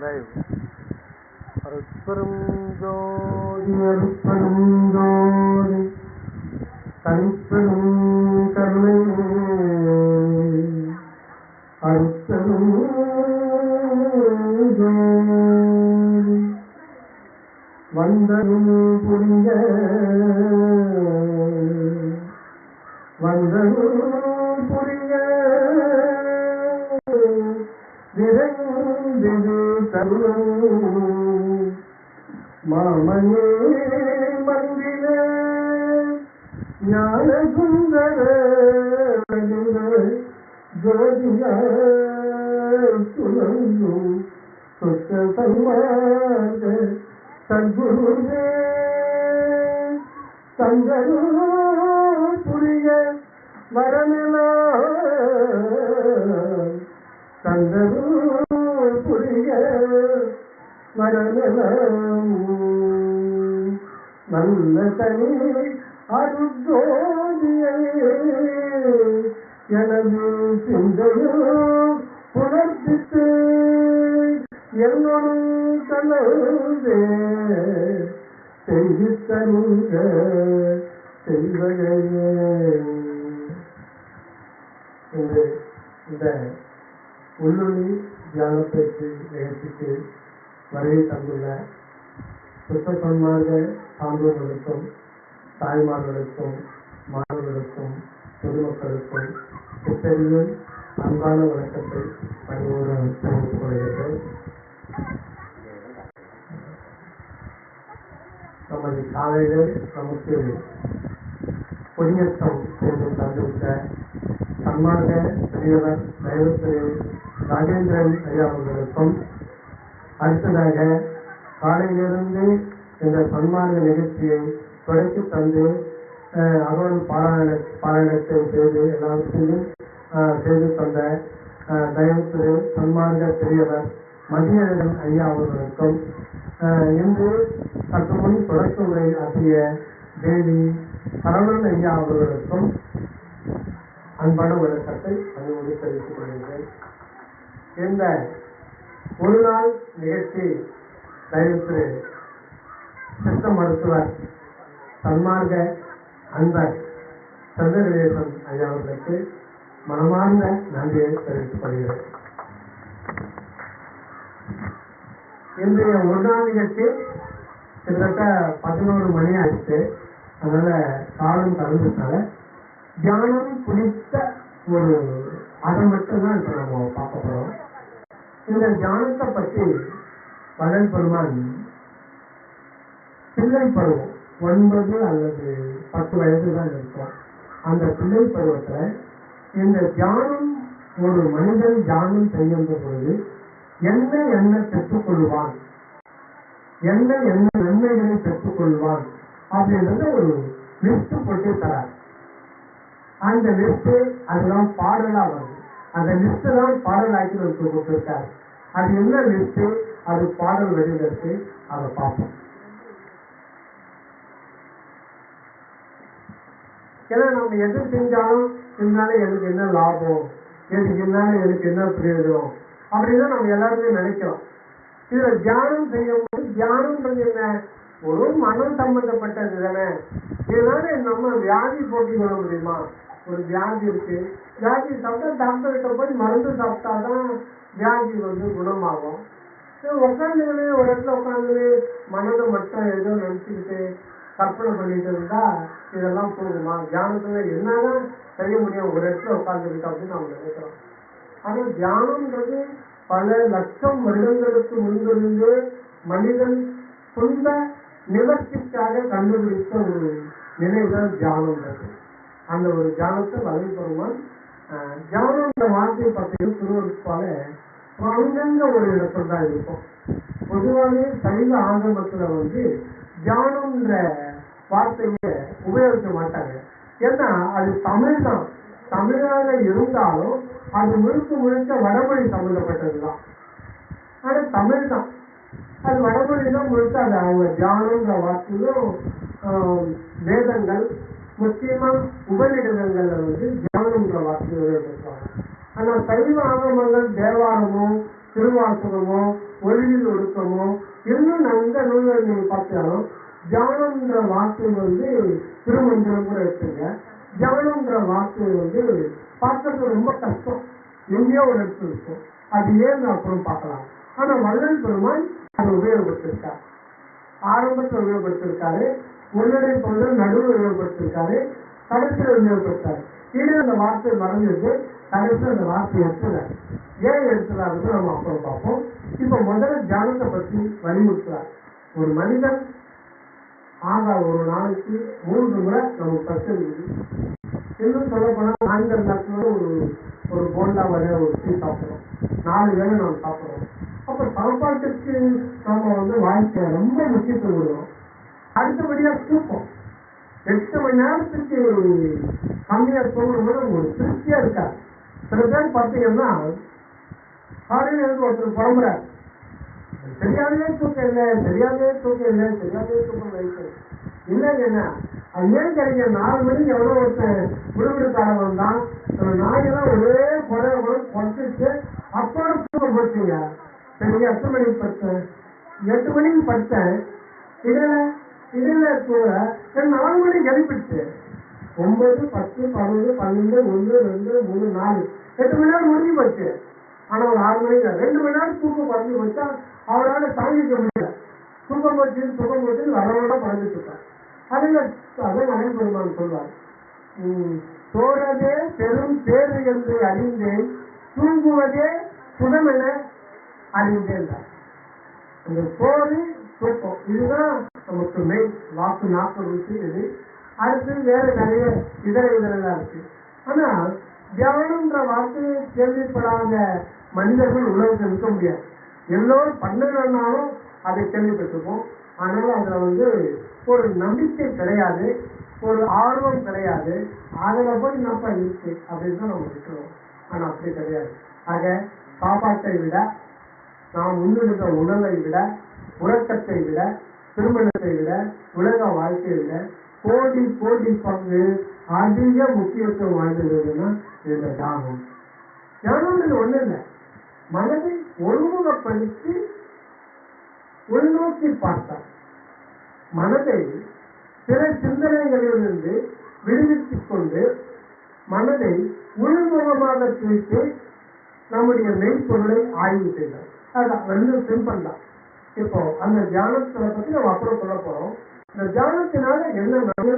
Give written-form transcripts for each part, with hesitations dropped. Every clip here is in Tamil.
லைவ். அருட்பெரும் ஜோதி அருட்பெரும் ஜோதி தனிப்பெரும் கருணை அருட்பெரும் ஜோதி வந்தரும் புரிந்த விரைந்திரு தருணம் மாமனே மந்திர ஞான சுந்தர ஜோதியார் துணங்கும் சொத்த சன்மார்க்க சத்குருவே தங்கரூ புரிய வரமெல்லாம் தங்கரூ புரிய வரமெல்லாம் நல்ல தனி அருஜோதியே எனது சிந்தையோ புணர்த்தித்து என்னும் கலந்தே செய்து தருங்க செய்வகையே. இந்த உள்ளொளி தியானத்திற்கு நிகழ்ச்சிக்கு வருகை தந்துள்ள சுத்த சன்மார்க்க சான்றோர்களுக்கும் தாய்மார்களுக்கும் மாணவர்களுக்கும் பொதுமக்களுக்கும் சித்தரியும் அன்பான வணக்கத்தை பணிவோடு தெரிவித்துக் கொள்கிறேன். நமது காலையில் நமக்கு பொன்னியத்தம் என்று தந்துவிட்ட சன்மார்க்க பெரியவர் தயவுத்திரு ராஜேந்திரன் ஐயா அவர்களுக்கும், அடுத்ததாக காலையிலிருந்து இந்த சன்மார்க்க நிகழ்ச்சியை தொடக்கி தந்து அகவல் பாராயணத்தை செய்து எல்லாவற்றையும் செய்து தந்த தயவுத்திரு சன்மார்க்க பெரியவர் மதியழகன் ஐயா அவர்களுக்கும், இன்று சற்று முன் தொடக்க உரை ஆற்றிய தேவி சரவணன் ஐயா அவர்களுக்கும் அன்பான வணக்கத்தை அனுமதி தெரிவித்துக் கொள்கிறேன். இந்த ஒரு நாள் நிகழ்ச்சி தயவுத்திரு சித்த மருத்துவர் சன்மார்க்க அன்பர் சந்திரகணேசன் ஐயா அவர்களுக்கு மனமார்ந்த நன்றியை தெரிவித்துக் கொள்கிறேன். இன்றைய ஒரு நாள் நிகழ்ச்சி கிட்டத்தட்ட 11 மணி ஆயிடுச்சு. அதனால காலம் கலந்துட்டால தியானம் குறித்த ஒரு அதை மட்டும்தான் இப்ப நம்ம பார்க்க போறோம். இந்த தியானத்தை பற்றி வள்ளல் பெருமான் பிள்ளை பருவம் 9 அல்லது 10 வயது தான் இருக்கும். அந்த பிள்ளை பருவத்துல இந்த தியானம் ஒரு மனிதன் தியானம் செய்கின்ற பொழுது என்ன பெற்றுக்கொள்வான், என்ன நன்மைகளை பெற்றுக்கொள்வான் அப்படின்றத ஒரு லிஸ்ட் போட்டு தரார். அந்த லிஸ்ட் அதுதான் பாடலா வருது. அந்த லிஸ்ட் தான் பாடலாக்கி கொடுத்திருக்காரு. அது என்ன லிஸ்ட், அது பாடல் வடிவில் இருக்கு, அதை பார்ப்போம். ஏன்னா நம்ம எது செஞ்சாலும் இதனால எனக்கு என்ன லாபம், இதனால எனக்கு என்ன பிரயோஜனம் அப்படின்னு நம்ம எல்லாருமே நினைக்கிறோம். இதுல தியானம் செய்யும்போது தியானம்ன்றது என்ன, ஒரு மனம் சம்பந்தப்பட்டது தானே. இதனால நம்ம வியாதி போட்டி கொள்ள முடியுமா? ஒரு வியாதி இருக்கு, வியாதி சாப்பிட்டா டாக்டர் கிட்ட போய் மருந்து சாப்பிட்டாதான் வியாதி குணமாகும். உட்காந்துக்கிட்டு ஒரு இடத்துல உட்காந்து மனதை மட்டும் ஏதோ நினைச்சுக்கிட்டு கற்பனை பண்ணிட்டு இருந்தா இதெல்லாம் போகுமா? தியானத்துல என்னதான் செய்ய முடியும் ஒரு இடத்துல உட்காந்துக்கிட்டு அப்படின்னு நம்ம நினைக்கிறோம். ஆனா தியானம்ன்றது பல லட்சம் வருடங்களுக்கு முன்பிருந்து மனிதன் சொந்த நிவர்த்திக்காக கண்டுபிடித்த ஒரு நிலைதான் தியானம்ன்றது. அந்த ஒரு தியானத்தை வகை பெறுமான் தியானம்ன்ற வார்த்தையை பற்றியும் திருவருட்பால அங்கங்க ஒரு இடத்துல தான் இருக்கும். பொதுவாகவே சைவ ஆகமத்துல தியானம்ன்ற வார்த்தையை உபயோகிக்க மாட்டாங்க. ஏன்னா அது தமிழ் தான், தமிழாக இருந்தாலும் அது முழுக்க வடமொழி சம்பந்தப்பட்டதுதான். ஆனா தமிழ் தான், அது வடமொழி தான் முழுக்க. அது அவங்க தியானம்ன்ற வார்த்தையும் வேதங்கள் முக்கியமா உபநிடதங்கள்ல தியானம்ன்ற வார்த்தையை உபயோகிப்பாங்க. ஆனா சைவ ஆகமங்கள் தேவாரமும் திருவாசகமோ ஒளியில் ஒடுக்கமோ இன்னும் நல்ல நூல்கள் நீங்க பார்த்தாலும் தியானம்ன்ற வார்த்தை வந்து திருமந்திரம் கூட எடுத்துங்க. தியானம்ன்ற வார்த்தை வந்து பார்க்கறது ரொம்ப கஷ்டம், எங்கேயோ ஒரு இடத்துல இருக்கும். அது ஏன் அப்புறம் பார்க்கலாம். ஆனா வள்ளல் பெருமான் அதை உபயோகப்படுத்திருக்காரு. ஆரம்பத்தில் உபயோகப்படுத்திருக்காரு, முன்னடை பொருள் நடுவில் உபயோகப்படுத்திருக்காரு, கடைசியில் உபயோகப்படுத்தாரு. இது அந்த வார்த்தை மறைஞ்சிருக்கு, கடைசியில் அந்த வார்த்தை எடுத்துறாரு. ஏன் எடுத்துறாருன்னு நம்ம அப்புறம் பார்ப்போம். இப்ப முதல்ல தியானத்தை பற்றி வலியுறுத்துறார். ஒரு மனிதன் ஒரு நாளைக்கு 3 முறை நமக்கு பிரச்சனை இருக்கு. இன்னும் சொல்ல போனா சாயந்தர நேரத்துல ஒரு போண்டா வர ஒரு டீ சாப்பிடுறோம், 4 வேளை நம்ம சாப்பிடுறோம். அப்ப சாப்பாட்டுக்கு நம்ம வந்து வாழ்க்கைய ரொம்ப முக்கியத்துவம் கொடுக்கணும். அடுத்தபடியா தூக்கம். 8 மணி நேரத்துக்கு கம்மியா தூங்கும்போது உங்களுக்கு திருப்தியா இருக்காது. சில பேர் பார்த்தீங்கன்னா காலையில் இருந்து ஒருத்தர் புலம்புறாரு, சரியாகவே தூக்கம் இல்லை, சரியாகவே தூக்கம் இல்லை, சரியாகவே தூக்கம் வைக்க இல்லைங்க. என்ன அது ஏன் கிடைக்க 4 மணிக்கு எவ்வளோ ஒருத்தர் விடுவிடுக்காரன் வந்தான், நாயெல்லாம் ஒரே குறை குறைச்சிட்டு அப்போட தூக்கம் போச்சுங்க. சரி 8 மணிக்கு படுத்தேன், 8 மணிக்கு படுத்தேன், இதில் தூங்க 4 மணிக்கு எழுப்பிடுச்சு. 9, 10, 11, 12, 1, 2, 3, 4 8 மணி நேரம் முடிஞ்சு போச்சு. ஆனா ஒரு 6 மணிக்கு 2 மணி நேரம் தூக்கம் குறைஞ்சி போச்சா அவரால் தாங்கிக்க முடியல. தூக்கம் போச்சு வரவோட குறைஞ்சிட்டு இருக்கார். அதான் மகன் பெருமான் சொல்வார், சோறதே பெரும் பேரு என்று அறிந்தேன், தூங்குவதே சுகம் என அறிந்தேன். அந்த சோறு தூக்கம் இதுதான் நமக்கு மெயின். வாக்கு நாற்பது இது அடுத்து வேற நிறைய இதெல்லாம் இருக்கு. ஆனா தியானம்ன்ற வார்த்தையை கேள்விப்படாத மனிதர்கள் உலகத்தில் இருக்க முடியாது. எல்லோரும் பண்ணனாலும் அதை கேள்விப்பட்டிருப்போம். ஆனால் அதுல வந்து ஒரு நம்பிக்கை கிடையாது, ஒரு ஆர்வம் கிடையாது. அதுல போய் நம்ம இருக்கு அப்படின்னு தான் நம்ம இருக்கிறோம். ஆனா அப்படி கிடையாது. ஆக சாப்பாட்டை விட, நாம் முன்னிருந்த உணவை விட, உறக்கத்தை விட, திருமணத்தை விட, உலக வாழ்க்கையை விட கோடி கோடி பங்கு அதிக முக்கியத்துவம் வாய்ந்ததுன்னா இந்த தியானம். தியானம் ஒண்ணு இல்லை, மனதை ஒருமுகப்படுத்தி உள்நோக்கி பார்த்தார். மனதை பிற சிந்தனைகளிலிருந்து விடுவித்துக் கொண்டு மனதை உள்முகமாக பிரித்து நம்முடைய மெய்ப்பொருளை ஆய்வு செய்தார். அதுதான் ரெண்டு சிம்பிள் தான். இப்போ அந்த தியானத்தை பத்தி நம்ம அப்புறம் சொல்ல போறோம். இந்த தியானத்தினால என்ன நன்மை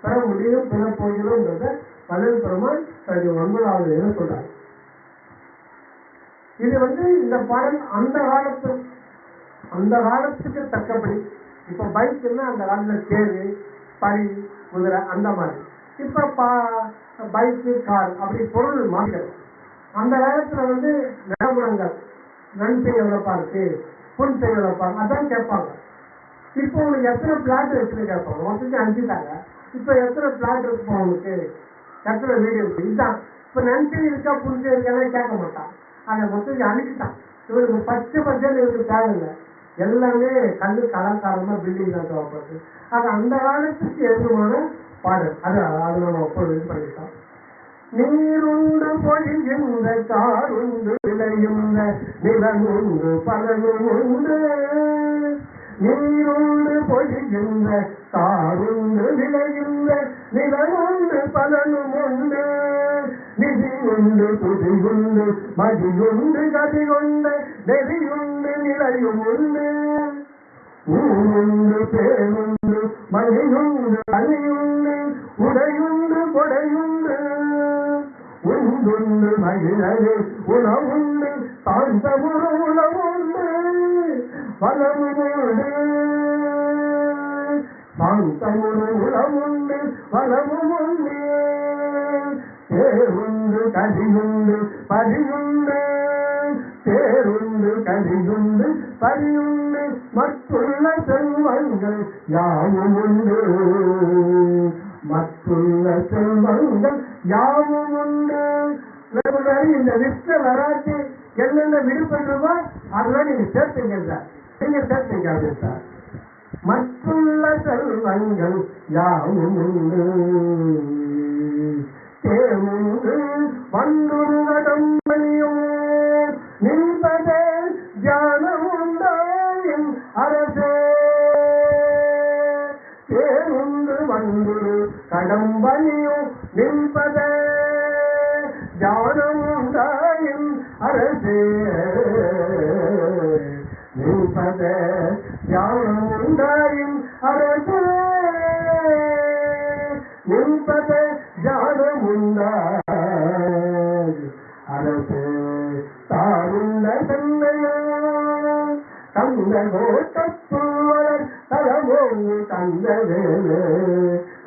பெற முடியும், பெற போகிறோம்ன்றத வள்ளல் பெருமான் 9வது சொல்றாரு. இது வந்து இந்த பாடல் அந்த காலத்துக்கு தக்கபடி. இப்ப பைக்குன்னா அந்த காலத்துல தேரு, பழி, குதிரை அந்த மாதிரி. இப்ப பைக்கு, கார் அப்படி பொருள் மாறுகிறது. அந்த காலத்துல வந்து நிலபுரங்கள் நன்சை எவ்வளோப்பா இருக்கு, புன்சை எவ்வளோப்பா அதான் கேட்பாங்க. இப்போ உங்களுக்கு எத்தனை பிளாட் இருக்குன்னு கேட்பாங்க. மொத்தத்துக்கு 5 தாங்க. இப்போ எத்தனை பிளாட் இருக்குப்பா உங்களுக்கு, எத்தனை வீடு இருக்கு, இதுதான். இப்போ நன்சை இருக்கா புன்சை இருக்கான்னு கேட்க மாட்டான். அதை மொத்தத்துக்கு அனுப்பிட்டான். இவருக்கு 10% இவருக்கு தேவையில்லை, எல்லாமே கல்லு கலங்காரமா பில்டிங் தான் தேவைப்படுது. அது அந்த காலத்துக்கு எதுமான பாடல். அது நம்ம அப்போது இது பண்ணிட்டோம். நீருண்டு பொழிகின்ற காருண்டு விளையுந்த நிலமுண்டு பலனும் உண்டு. நீருண்டு பொழிகின்ற காருண்டு விளையுந்த நிலமுண்டு பலனும் உண்டு. நிதியுண்டு புதியுண்டு மதியுண்டு கதியுண்டு நெறியுண்டு நிலையும் உண்டு. ஊருண்டு பேருண்டு மணியுண்டு அணியுண்டு உடையுண்டு கொடையுண்டு. உண்டுண்டு மகிழவே உணவுண்டு சாந்தமுற உணவுண்டு வளமுண்டு. சாந்தமுற உணவுண்டு வளமுண்டு. தேருண்டு கதியுண்டு பரியுண்டு. தேருண்டு கதியுண்டு பரியுண்டு. மற்றுள்ள செல்வங்கள் யாவும் உண்டு. மற்றுள்ள செல்வங்கள் யாவும் உண்டு. இந்த லிஸ்ட்ல வராது என்னென்ன விடுபடுறதோ அதெல்லாம் நீங்க சேர்த்துங்க சார், நீங்க சேர்த்துங்க அப்படின்னு சார். மற்றுள்ள செல்வங்கள் யாவும் உண்டு. தேவுண்டு வண்டுருவடம் நின்பதே கடம்பனியும் நின்பத ஞானமுண்டாயும் அரசே நின்பத ஞானமுண்டாயும் அரசே நின்பத ஞானமுண்டாய் அரசே தாருண்ட தன்னையா தந்த கோட்டப்புவலர் தலமோங்கு தந்தவேலே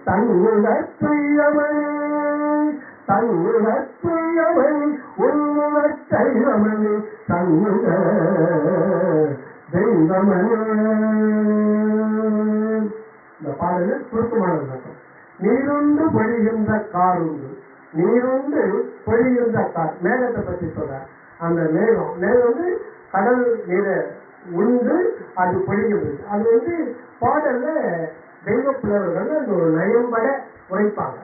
தன்னுடற்றையவன் தன்னுடற்றையவன் உன்னுடற்றையவன் தன்னுட தெய்வமனே. இந்த பாடலில் சுருக்கமான விளக்கம். நீருண்டு பொழிகின்ற காருண்டு, நீருண்டு பொழிகின்ற கார், மேகத்தை பற்றி சொல்ற. அந்த மேகம் வந்து கடல் நீரை உண்டு அது பொழிகிறது. அது பாடல்ல தெய்வ புலவர்கள் அந்த ஒரு நயம்பட உரைப்பாங்க.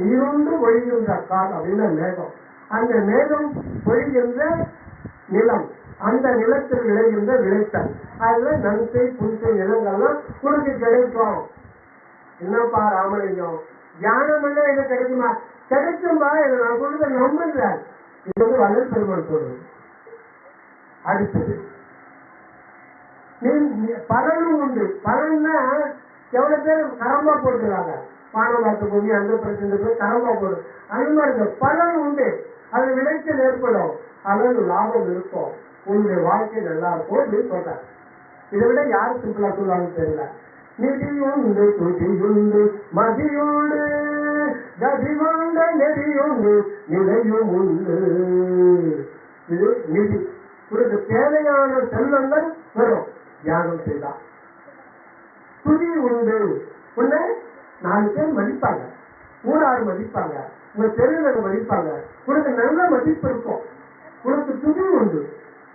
நீருண்டு பொழிகின்ற கார் அப்படின்னா மேகம். அந்த மேகம் பொழிகின்ற நிலம், அந்த நிலத்தில் விளைகின்ற விளைச்சல், அதுல நன்சை புன்சை நிலங்கள்லாம் உனக்கு கிடைக்கும். என்னப்பா ராமலிங்கம், தியானம் பண்ண என்ன கிடைக்குமா? கிடைக்கும்பா, இதை நான் சொல்றத நம்புறேன். இது வள்ளல் பெருமாள் சொல்றது. அடுத்தது பலனும் உண்டு. பலன்னா எவ்வளவு பேர் கரம்பா போட்டுருக்காங்க, பானபாத்து பூமி அந்த பிரச்சனை கரம்பா போடு, அந்த மாதிரி பலன் உண்டு. அது விளைச்சல் ஏற்படும், அதனால லாபம் இருக்கும், உன்னுடைய வாழ்க்கை நல்லா இருக்கும் அப்படின்னு சொல்றாங்க. இதை விட யாரு சிம்பிளா சொல்லுவாங்க தெரியல. நிதியுண்டு துதியுண்டு மதியுண்டு கதியுண்ட நெறியுண்டு நிலையும் உண்டு. இது நிதி, உனக்கு தேவையான செல்வங்கள் வரும் தியானம் செய்தா. துதி உண்டு, உன்னை 4 பேர் மதிப்பாங்க, ஊரார் மதிப்பாங்க, உங்க தெருவினர் மதிப்பாங்க, உனக்கு நல்ல மதிப்பு இருக்கும். உனக்கு துதி உண்டு,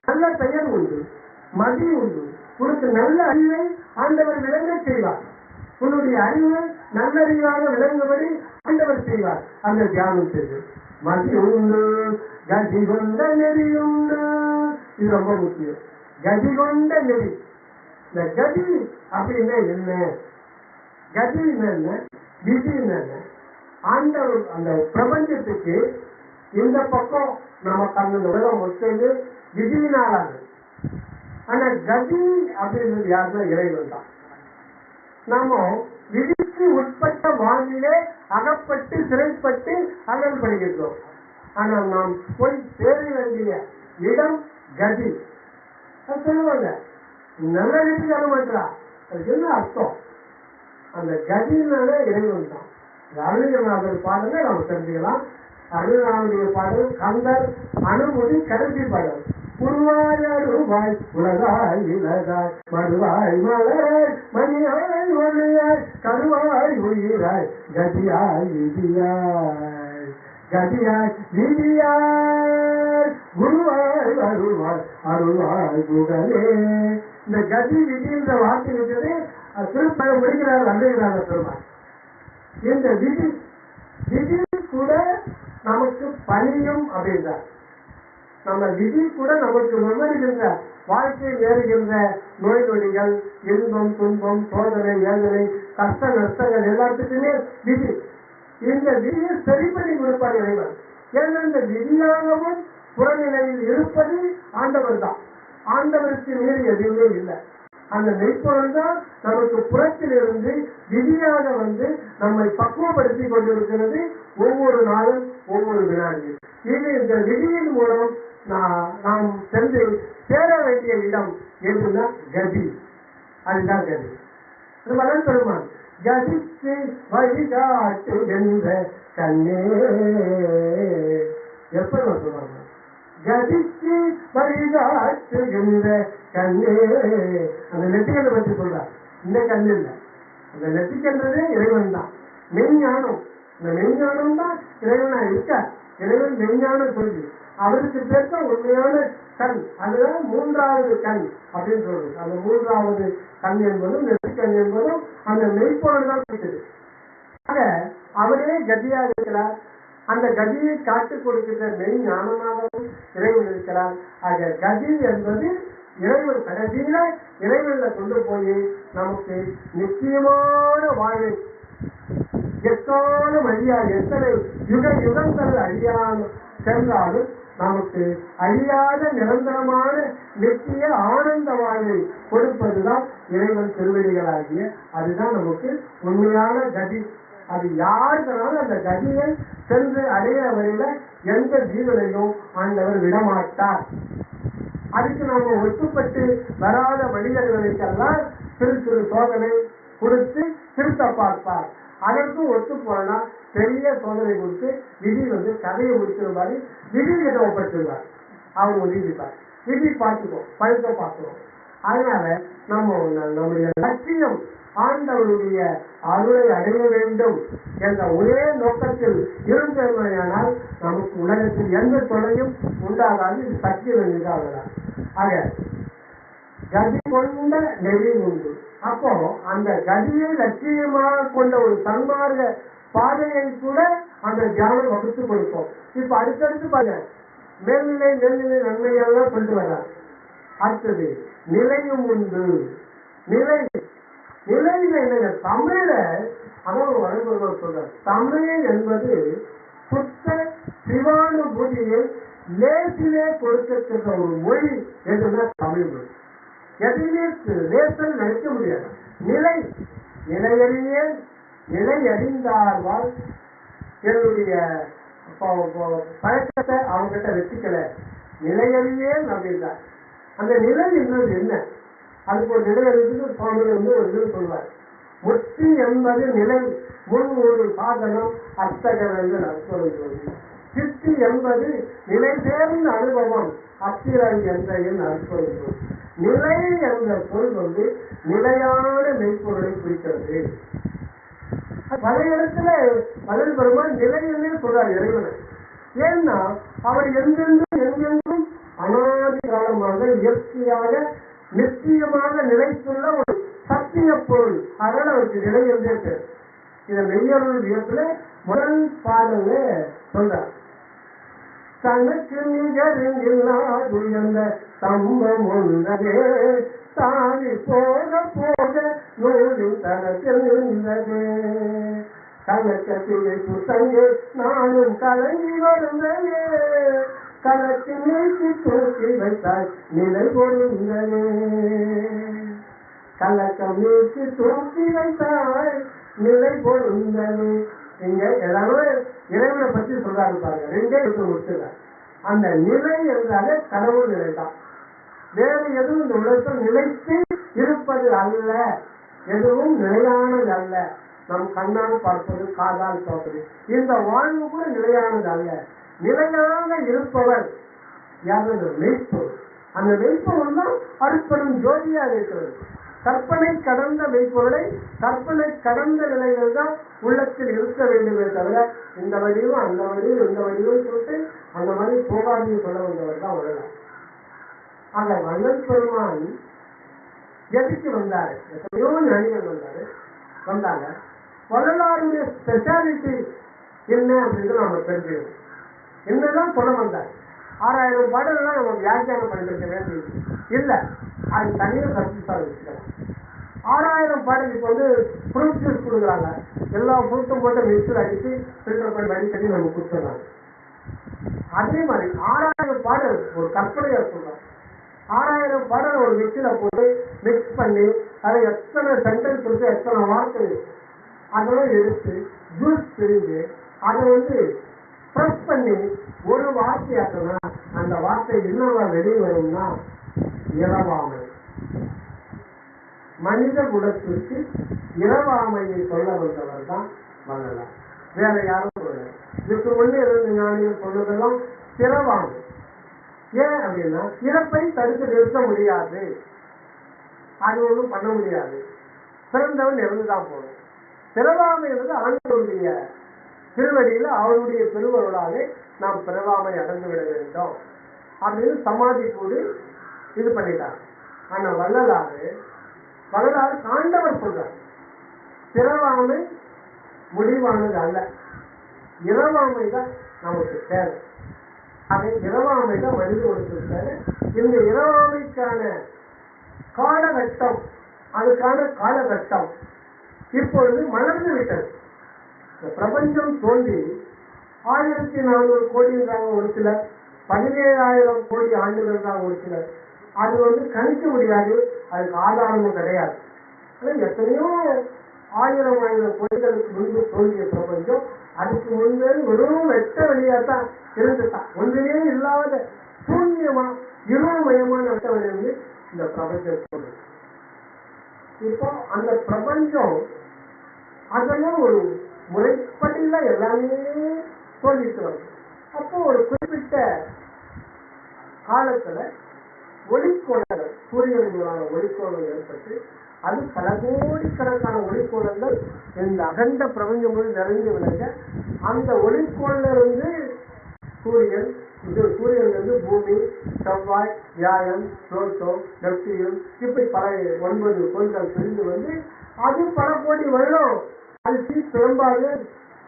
நல்ல பெயர் உண்டு, மதி உண்டு, உனக்கு நல்ல அறிவை ஆண்டவர் விளங்க செய்வார். உன்னுடைய அறிவு நல்லறிவாக விளங்கும்படி ஆண்டவர் செய்வார். அந்த தியானம் செய்து மதி உண்டு கதி கொண்ட நெறி உண்டு. இது ரொம்ப முக்கியம். கதி கொண்ட நெறி. இந்த கதி அப்படின்னா என்ன? கதி என்ன, விதி என்ன? ஆண்டவர் அந்த பிரபஞ்சத்துக்கு இந்த பக்கம் நமக்கு அந்த உலகம் ஒற்றது விதியினாலானது. ஆனா கதி அப்படின்றது யாருன்னா இறைவன் தான். நாம விதிக்கு உட்பட்ட வாழ்விலே அகப்பட்டு சிறைப்பட்டு அகல்படுகின்றோம். ஆனால் நாம் போய் சேர வேண்டிய இடம் கதி. அது சொல்லுவாங்க, நல்ல வீட்டுக்கு அனுமதிக்கிறா, அதுக்கு என்ன அர்த்தம்? அந்த கதினால இறைவன் தான். அருணகிரிநாதர் பாடலை நம்ம தெரிஞ்சுக்கலாம். அருணாவுடைய பாடல் கந்தர் அனுமதி கடைசி பாடல். உருவாய் அருவாய் உலகாய் இலகாய் மறுவாய் மலராய் மணியாய் ஒளியாய் கருவாய் உயிராய் கதியாய் விதியாய் கதியாய் விதியாய் குருவாய் அருவாய் அருவாய் குகலே. இந்த கதி விதின்ற வார்த்தை இருக்கிறது திருப்பதி முடிக்கிறார் அருணகிரிநாத பெருமாள். இந்த விதி விதி கூட நமக்கு பணியும் அப்படின்றார். நம்ம விதி கூட நமக்கு விவரிக்கின்ற வாழ்க்கையில் ஏறுகின்ற நோய் நொடிகள், இன்பம் துன்பம், சோதனை வேதனை, கஷ்ட நஷ்டங்கள் எல்லாத்துக்குமே விதி. இந்த விதியை சரி பண்ணி கொடுப்பார் இறைவன். ஏன்னா இந்த விதியாகவும் புறநிலையில் இருப்பது ஆண்டவர் தான். ஆண்டவருக்கு மீறி எதுவுமே இல்லை. அந்த மெய்ப்பொருள் தான் நமக்கு புறத்தில் இருந்து விதியாக நம்மை பக்குவப்படுத்தி கொண்டிருக்கிறது ஒவ்வொரு நாளும் ஒவ்வொரு வினாடியும். இது இந்த விதியின் மூலம் நாம் சென்று சேர வேண்டிய இடம் எதுனா கதி. அதுதான் கதி. வளர் பெருமான் கதிக்கு வழிகாட்டு என்ற கண்ணே எப்படி சொல்றாங்க? கதிக்கு வழிகாட்டு என்ற கண்ணே. அந்த நெற்றிகளை பற்றி சொல்றார். இந்த கண்ணு இல்லை, அந்த நெற்றிக்கன்றது இறைவன் தான். மெய்ஞானம், இந்த மெய்ஞானம் தான் இறைவனா இருக்கார். இறைவன் மெய்ஞானம் சொல்லி அவருக்கு பேச உண்மையான கண், அதுதான் 3வது கண் அப்படின்னு சொல்றது. அந்த 3வது கண் என்பதும் நெற்றிக்கண் என்பதும் அந்த மெய்ப்பொருள் தான் இருக்குது. ஆக அவரே கதியாக இருக்கிறார். அந்த கதியை காட்டுக் கொடுக்கின்ற மெய் ஞானமாகவும் இறைவன் இருக்கிறார். ஆக கதி என்பது இறைவன் கடைசியில இறைவன்ல கொண்டு போய் நமக்கு நிச்சயமான வாழ்வை எக்காலம் அழியாது. எத்தனை யுகங்கள் அழியாமல் சென்றாலும் நமக்கு அழியாத நிரந்தரமான நித்திய ஆனந்த வாழ்வை கொடுப்பதுதான் இறைவன் திருவடிகளாகிய அதுதான் நமக்கு உண்மையான கதி. அது யாருக்குனாலும் அந்த கதியை சென்று அடைகிற வரையில எந்த ஜீவனையும் ஆண்டவர் விடமாட்டார். அதுக்கு நாம ஒத்துப்பட்டு வராத மனிதர்களுக்கெல்லாம் சிறு சிறு சோதனை கொடுத்து திருத்த பார்ப்பார். அதற்கும் ஒத்து போனா பெரிய சோதனை கொடுத்து விதி கதையை முடிக்கிற மாதிரி விதி கிட்ட ஒப்படைச்சிருவார். அவர் ஒதுங்கிப்பார். விதி பார்த்துக்கோ, பழுத்த பார்த்துக்கோ. அதனால நம்முடைய லட்சியம் ஆண்டவருடைய அருளை அடைய வேண்டும் என்ற ஒரே நோக்கத்தில் இருந்தமையானால் நமக்கு உலகத்தில் எந்த தொலையும் உண்டாகாது. இது சத்திய வேண்டியதாக. ஆக கதி கொண்ட நெறி உண்டு. அப்போ அந்த கதியை லட்சியமாக கொண்ட ஒரு சன்மார்க்க பாதையை கூட அந்த தியானம் வகுத்து கொடுப்போம். இப்ப அடுத்தடுத்து பாருங்க, மேல்நிலை நன்மையெல்லாம் கொண்டு வர்றார். அடுத்தது நிலையும் உண்டு. நிலையில என்னங்க தமிழ அதான் வரைபொருள் சொல்ற தமிழ் என்பது சுத்த சிவானுபூதியை லேசிலே கொடுத்திருக்கிற ஒரு மொழி என்றுதான் தமிழ் மொழி. எதையுமே லேசல் நினைக்க முடியாது. நிலை அறிந்தார்வால் என்னுடைய பழக்கத்தை அவங்ககிட்ட வச்சுக்கல. நிலையறியேன் அப்படின்றார். அந்த நிலை என்பது என்ன? அதுக்கு ஒரு நிலை அறிந்து சுவாமிகள் ஒரு இது சொல்வார். முத்தி என்பது நிலை முன் ஒரு சாதனம் அர்த்தகர் என்று அற்புதம். சித்தி என்பது நிலை சேர்ந்த அனுபவம் அத்திரை என்ற அற்புதம். நிலை என்ற சொல் நிலையான மெய்ப்பொருளை குறிக்கிறது. பல இடத்துல வள்ளல் பெருமான் நிலையிலே சொல்றார் இறைவனை. ஏன்னா அவர் எங்கெங்கும் அனாதி காலமாக இயற்கையாக நிச்சயமாக நிலைத்துள்ள ஒரு சத்திய பொருள். அதனால அவருக்கு நிலை என்றே பேர். இதை மெய்யருள் வியப்புல முதல் பாடல சொல்றார். தனக்கு நிகரில்லாது என்ற சம்பம் ஒன்றதே தானி போக நூலின் தனத்தில் நின்றதே. கலக்கத்திலே புத்தங்கே நானும் கலங்கி வருந்தே. கலக்கு நீக்கி தூக்கி வைத்தாய் நிலை பொருந்தனே. கலக்கம் நீக்கி தூக்கி வைத்தாய் நிலை பொருந்தனே. இங்க எல்லாரும் இறைவனை பற்றி சொல்றாரு பாருங்க. ரெண்டே முடிச்சுறாரு. அந்த நிலை என்றாலே கடவுள் நிலை தான். வேறு எதுவும் இந்த உலகத்தில் நிலைத்து இருப்பது அல்ல. எதுவும் நிலையானது அல்ல. நம் கண்ணால் பார்ப்பது, காதால் பார்ப்பது, இந்த வாழ்வு கூட நிலையானது அல்ல. நிலையாக இருப்பவர் யாரு? மெய்ப்பொருள். அந்த மெய்ப்பொருள் தான் அருட்பெரும் ஜோதியாக இருக்கிறது. கற்பனை கடந்த மெய்ப்பொருளை கற்பனை கடந்த நிலைகள் தான் உள்ளத்தில் இருக்க வேண்டுமே தவிர இந்த வழியும் அந்த வழியும் இந்த வழியும் சொல்லிட்டு அந்த மாதிரி போகாதீங்க சொல்ல வந்தவர் தான் வரலாம். ஆக வள்ளல் பெருமான் எதுக்கு வந்தாரு? எத்தனையோ ஞானிகள் வந்தாங்க. வள்ளலாருடைய ஸ்பெஷாலிட்டி என்ன அப்படின்னு நம்ம தெரிஞ்சுக்கணும். என்னதான் சொல்ல வந்தார்? 6000 பாடல்கள்லாம் நம்ம வியாக்கியானம் பண்ணிருக்க வேண்டியது இல்லை. அது தனியாக கருத்து வச்சுக்கலாம். 6000 பாடல் இப்ப ஃப்ரூட் ஜூஸ் கொடுக்குறாங்க. எல்லா ஃப்ரூட்டும் போட்டு மிக்சர் அடிச்சு ஃபில்டர் பண்ணி வடிகட்டி நம்ம கொடுத்துறாங்க. அதே மாதிரி 6000 பாடல் ஒரு கற்பனையா சொல்றோம். 6000 பாடல் ஒரு மிக்சில போட்டு மிக்ஸ் பண்ணி அதை எத்தனை சென்டென்ஸ் இருக்கு, எத்தனை வார்த்தை அதெல்லாம் எடுத்து ஜூஸ் பிரிஞ்சு அதை ப்ரெஸ் பண்ணி ஒரு வார்த்தையாக்கனா அந்த வார்த்தை என்னவா வெளியே வரும்னா இரவாமை. மனித குலத்திற்கு இரவாமையை சொல்ல வந்தவர் தான் வள்ளலார். வேற யாரும் சொல்லல. இதுக்கு முன்னே 2 ஞானிகள் சொன்னதெல்லாம் பிறவாமை. ஏன் அப்படின்னா இறப்பை தடுத்து நிறுத்த முடியாது, அது ஒன்றும் பண்ண முடியாது. பிறந்தவன் இறந்துதான் போகணும். பிறவாமை என்பது ஆண்டவருடைய திருவடியில அவருடைய திருவருளாலே நாம் பிறவாமை அடைந்து விட வேண்டும் அப்படின்னு சமாதி கூடி இது பண்ணிட்டார். ஆனா வள்ளலாறு ஆண்டவர் சொல்றார், பிறவாமை முடிவானது அல்ல, இரவாமை தான் நமக்கு தேவை. அதை இரவாமை தான் மனித கொடுத்திருக்காரு. இந்த இரவாமைக்கான காலகட்டம், அதுக்கான காலகட்டம் இப்பொழுது மலர்ந்து விட்டது. பிரபஞ்சம் தோன்றி 1400 கோடின்றாங்க ஒரு சிலர், 17,000 கோடி ஆண்டுகள் தான் ஒரு சிலர். அது கணிக்க முடியாது, அதுக்கு ஆதாரமும் கிடையாது. எத்தனையோ ஆயிரம் கோடிகளுக்கு முன்பு தோன்றிய பிரபஞ்சம் அதுக்கு முன்பே வெறும் வெட்ட வெளியாத்தான் இருந்துட்டான். ஒன்றையே இல்லாத சூன்யமா இருமயமான வெட்ட வெளியிருந்து இந்த பிரபஞ்சம் தோன்று. இப்போ அந்த பிரபஞ்சம் அதெல்லாம் ஒரு முறைப்படியில எல்லாமே தோன்றிட்டு வருது. அப்போ ஒரு குறிப்பிட்ட காலத்துல ஒளிக்கோளங்கள், சூரியனான ஒளிக்கோளங்கள் ஏற்பட்டு அது பல கோடிக்கணக்கான ஒளிக்கோளங்கள் இந்த அகண்ட பிரபஞ்சம் நிறைந்து விளங்க, அந்த ஒளிக்கோளில் இருந்து சூரியன், சூரியனிலிருந்து பூமி, செவ்வாய், வியாழன், புளூட்டோ, நெப்டியூன், இப்படி பல 9 கோள்கள் பிரிந்து அது பல கோடி வருடம் அது திரும்பாது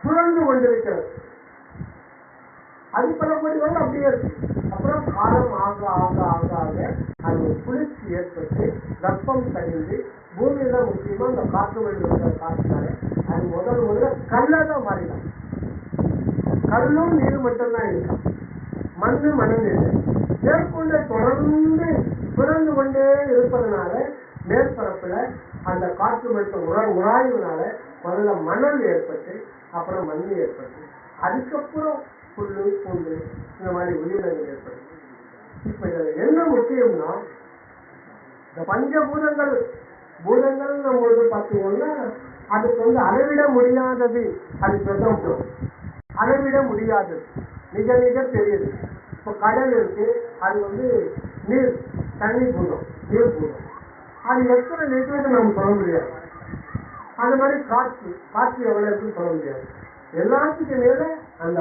சுழந்து கொண்டிருக்கிறது. அது பல கோடி வருடம் அப்படியே இருக்கு. அப்புறம் காலம் ஆக ஆக ஆக ஆக அது குளிர்ச்சி ஏற்பட்டு வெப்பம் தணிந்து பூமியில முக்கியமா இந்த காற்று வழி காற்றுனால அது முதல்ல கல்லாதான் மாறிடும். கல்லும் நீர் மட்டும்தான் இருக்கும், மண்ணு மணல் இல்லை. மேற்கொண்ட தொடர்ந்து சுழந்து கொண்டே இருப்பதனால மேற்பரப்புல அந்த காற்று மட்டும் உராய்வுனால முதல்ல மணல் ஏற்பட்டு அப்புறம் மண் ஏற்பட்டு அதுக்கப்புறம் புல்லு பூண்டு இந்த மாதிரி உயிரினங்கள் ஏற்படும். இப்ப இதுல என்ன முக்கியம்னா இந்த பஞ்சபூதங்கள் பூதங்கள் நம்ம பார்த்தீங்கன்னா அதுக்கு அளவிட முடியாதது. அது பிரதம் அளவிட முடியாதது, நிஜ நிஜ தெரியுது. இப்ப கடல் இருக்கு, அது நீர், தண்ணி பூதம், நீர் பூதம். அது எத்தனை லிட்டருக்கு நம்ம சொல்ல முடியாது. அந்த மாதிரி காற்று, காற்று எவ்வளவு இருக்குன்னு சொல்ல முடியாது. எல்லாத்துக்கும் மேல அந்த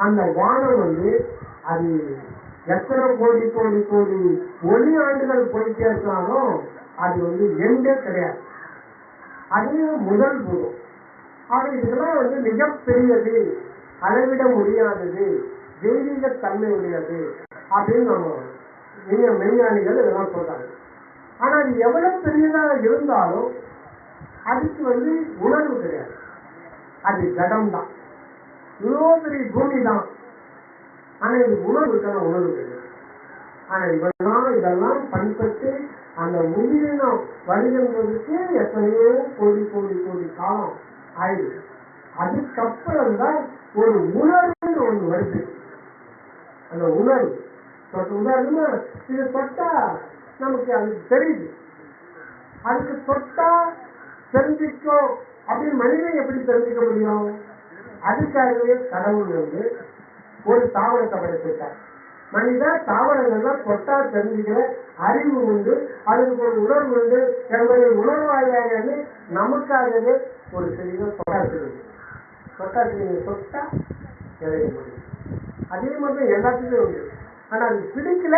அந்த வானம் அது எத்தனை கோடி கோடி கோடி ஒளி ஆண்டுகள் போயிட்டே இருந்தாலும் அது எண்டே கிடையாது. அது முதல் பூதம். ஆக இதெல்லாம் மிகப்பெரியது, அளவிட முடியாதது, தெய்வீக தன்மை உடையது அப்படின்னு நம்ம மெய்ஞானிகள் இதெல்லாம் சொல்றாங்க. ஆனா அது எவ்வளவு பெரியதாக இருந்தாலும் அதுக்கு உணர்வு கிடையாது. அது ஜடம் தான், இவ்வளோ பெரிய பூமி தான். ஆனா இது உணர்வுக்கான உணர்வு கிடையாது. ஆனா இதெல்லாம் பண்பட்டு அந்த உயிரினம் வருகின்றதுக்கு எத்தனையோ கோடி கோடி கோடி காலம் ஆயிடுது. அதுக்கப்புறம் தான் ஒரு உணர்வு ஒன்று வருது. அந்த உணர்வு உதாரணமா இது தொட்டா நமக்கு அது தெரியுது, அதுக்கு தொட்டா தெரிஞ்சிக்கும் அப்படின்னு மனிதன் எப்படி தெரிஞ்சுக்க முடியும்? அதுக்காகவே கடவுள் ஒரு தாவரத்தை படைத்திருக்கார். மனிதன் தாவரங்கள்லாம் தொட்டா தெரிஞ்சுக்கிற அறிவு உண்டு, அதுக்கு ஒரு உணர்வு உண்டு என்பதை உணர்வாயாக நமக்காகவே ஒரு செடிகள் தொட்டாச்சு தொட்டா இறைய முடியும். அதே மாதிரி எல்லாத்துக்குமே உண்டு. ஆனா அது பிடிக்கல,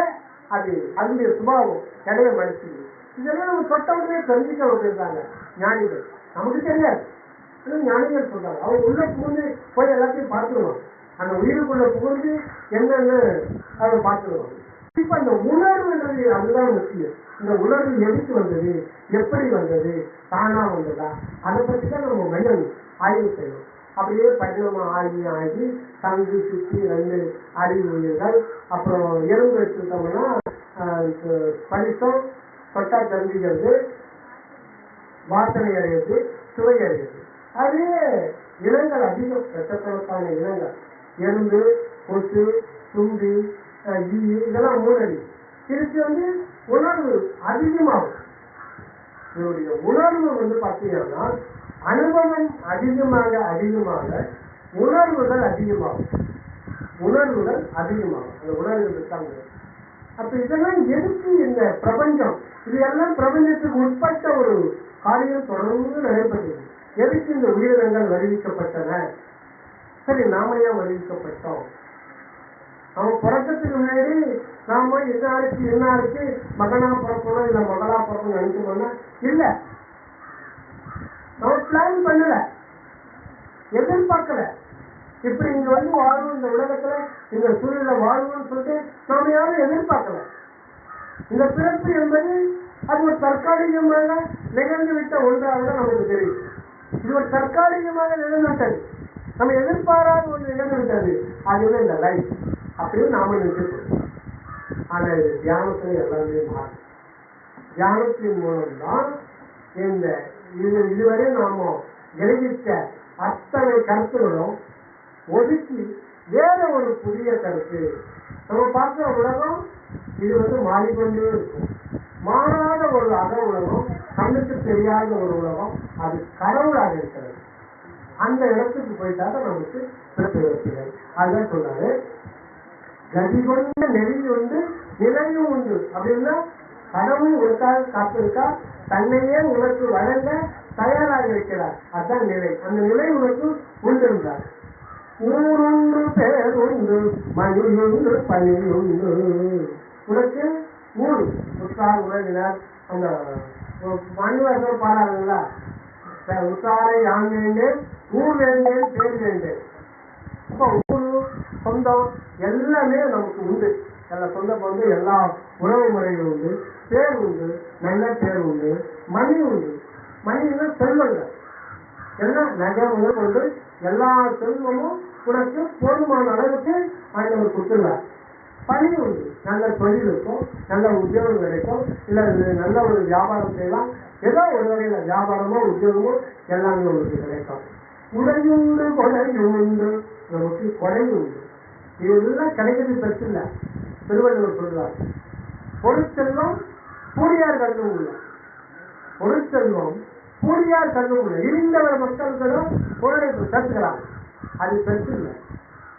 அது அதனுடைய சுபாவம் இடைய மடிச்சுது. இதெல்லாம் நம்ம தொட்ட உடனே தெரிஞ்சுக்க விட்டுருக்காங்க ஞானிகள். நமக்கு தெரியாது, ஞானிகள் சொல்றாங்க. அவங்க உள்ள புகுந்து போய் எல்லாத்தையும் பார்த்துருவோம். அந்த உயிருக்குள்ள புகுந்து என்னன்னு அதை பார்த்துருவோம். இப்ப அந்த உணர்வுன்றது அதுதான் முக்கியம். இந்த உணர்வு எதுக்கு வந்தது, எப்படி வந்தது, தானா வந்ததா, அதை பற்றி தான் நம்ம மையம் ஆய்வு செய்யணும். அப்படியே பயணமா ஆகி தங்கு சுற்றி 2 அறிவு உயிர்கள், அப்புறம் எறும்பு எடுத்துட்டோம்னா படித்தோம், தொட்டா தெரிஞ்சுக்கிறது, வாசனை அறியது, சுவை அறியது. அதே இனங்கள் அதிகம், லட்சக்கணக்கான இனங்கள். எறும்பு, கொசு, தும்பி, இதெல்லாம் 3 அறிவு. இதுக்கு உணர்வு அதிகமாகும். இதனுடைய உணர்வு பார்த்தீங்கன்னா அனுபவம் அதிகமாக அதிகமாக உணர்வுகள் அதிகமாகும். அந்த உணர்வுகள் இருக்காங்க. அப்ப இதெல்லாம் எதுக்கு இந்த பிரபஞ்சம்? இது எல்லாம் பிரபஞ்சத்துக்கு உட்பட்ட ஒரு காரியம் தொடர்ந்து நடைபெற்றது. எதுக்கு இந்த உயிரினங்கள் வருவிக்கப்பட்டன? சரி, நாம ஏன் வருவிக்கப்பட்டோம்? நம்ம பிறக்கத்துக்கு முன்னாடி நாம இன்னாருக்கு மகனா பிறக்கணும் இல்ல மகளா பிறக்கணும் நினைச்சோம்னா இல்ல, நம்ம பிளான் பண்ணல, எதிர்பார்க்கல. இப்படி இங்க வாழணும், இந்த உலகத்துல இந்த சூழல வாழணும்னு சொல்லிட்டு நாம யாரும் எதிர்பார்க்கல. இந்த பிறப்பு என்பது அது ஒரு தற்காலிகமாக நிகழ்ந்து விட்ட ஒன்றாக நமக்கு தெரியும். இது ஒரு தற்காலிகமாக நிகழ்ந்துவிட்டது, நம்ம எதிர்பாராத ஒன்று நிகழ்ந்துவிட்டது, அதுவே இந்த லைஃப் அப்படின்னு நாம நினைச்சிருக்கோம். ஆனா இது தியானத்துல எல்லாமே மாறும். தியானத்தின் மூலம்தான் இந்த இதுவரை நாம கிரகித்த அத்தனை கருத்துகளும் ஒதுக்கி வேற ஒரு புதிய கருத்து. நம்ம பார்க்கிற உலகம் இது மாறிக்கொண்டே இருக்கும். மாறாத ஒரு அக உலகம், கண்ணுக்கு தெரியாத ஒரு உலகம், அது கடவுளாக இருக்கிறது. அந்த இடத்துக்கு போயிட்டாக நமக்கு பிரச்சனை. அதுதான் சொல்றாரு, கதி கொண்ட நெறி உண்டு நிலையும் உண்டு. அப்படின்னா கடவுள் உனக்காக காத்திருக்கா, தன்னையே உனக்கு வழங்க தயாராக இருக்கிறார். அதுதான் நிலை. அந்த நிலை உனக்கு உண்டு என்றார். ஊருண்டு பேர் உண்டு மணியுண்டு பணி உண்டு. உனக்கு ஊர் உற்றார் உறவினர், அந்த மண்ணுவர்கள் பாடாதுங்களா, உற்றாரை யான் வேண்டேன் ஊர் வேண்டேன் பேர் வேண்டேன். அப்ப ஊரு சொந்தம் எல்லாமே நமக்கு உண்டு. எல்லா சொந்த பந்து எல்லா உறவு முறைகள் உண்டு, பேர் உண்டு, நல்ல பேர் உண்டு, மணி உண்டு. மணின்னா செல்வங்கள் எல்லாம் நகை முதல் கொண்டு எல்லா செல்வமும் உனக்கு போதுமான அளவுக்கு ஆண்டவர் கொடுத்துள்ளார். பணி உண்டு, நல்ல தொழில் இருக்கும், நல்ல உத்தியோகம் கிடைக்கும், இல்ல நல்ல ஒரு வியாபாரம் செய்யலாம், ஏதோ ஒரு வகையில வியாபாரமோ உத்தியோகமோ எல்லாமே உங்களுக்கு கிடைக்கும். உடையுண்டு கொடையும் உண்டு, நமக்கு கொடை உண்டு. இதெல்லாம் கிடைக்கிறது பெருசு இல்லை. திருவள்ளுவர் சொல்றார், பொருட்செல்வம் பூரியார் கண்ணும் உள்ள. பொருட்செல்வம் பூரியார் கண்ணும் உள்ள. இருந்தவர் மக்கள்களும் பொருளை கற்றுக்கிறாங்க, அது பெருசு இல்லை.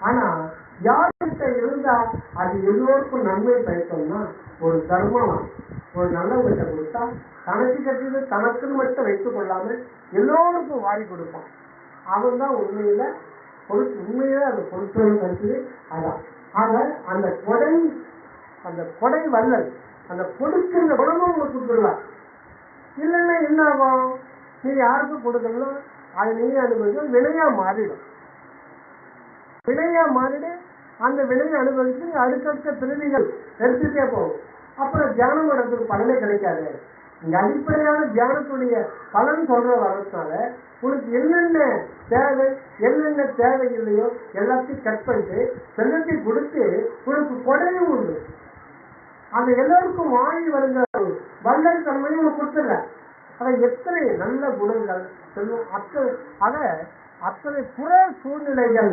ஆனா யார்கிட்ட இருந்தா அது எல்லோருக்கும் நன்மை பயக்கணும்னா ஒரு தர்மம், ஒரு நல்லவங்கிட்ட கொடுத்தா தனக்கு கட்டியது தனக்குன்னு மட்டும் வைத்துக் கொள்ளாம எல்லோருக்கும் வாரி கொடுப்பான். அவன் தான் உண்மையில உண்மையில அந்த பொருட்கள் கருத்து. அதான் ஆக அந்த கொடை வல்லல், அந்த கொடுக்கின்ற குணமும் உங்களுக்கு கொடுத்துருவார். இல்லைன்னா என்ன ஆகும், நீ யாருக்கும் கொடுக்கணும், அது நீங்க அனுபவிச்சு வினையா மாறிடும். வினையா மாறிடு, அந்த வினையை அனுபவிச்சு அடுத்தடுத்த பிரிவுகள் எடுத்துட்டே போகும். அப்புறம் தியானம் நடத்துக்கு பலனே கிடைக்காது. இங்க அடிப்படையான தியானத்துடைய பலன் சொல்ற வரதுனால உனக்கு என்னென்ன தேவை என்னென்ன தேவை இல்லையோ எல்லாத்தையும் கட் பண்ணிட்டு செல்லத்தை கொடுத்து உனக்கு கொடையும் உண்டு. அந்த எல்லாருக்கும் வாங்கி வருங்க வல்லல் தன்மையும் உனக்கு கொடுத்துடல. அதை எத்தனை நல்ல குணங்கள் செல்லும், அத்தனை புற சூழ்நிலைகள்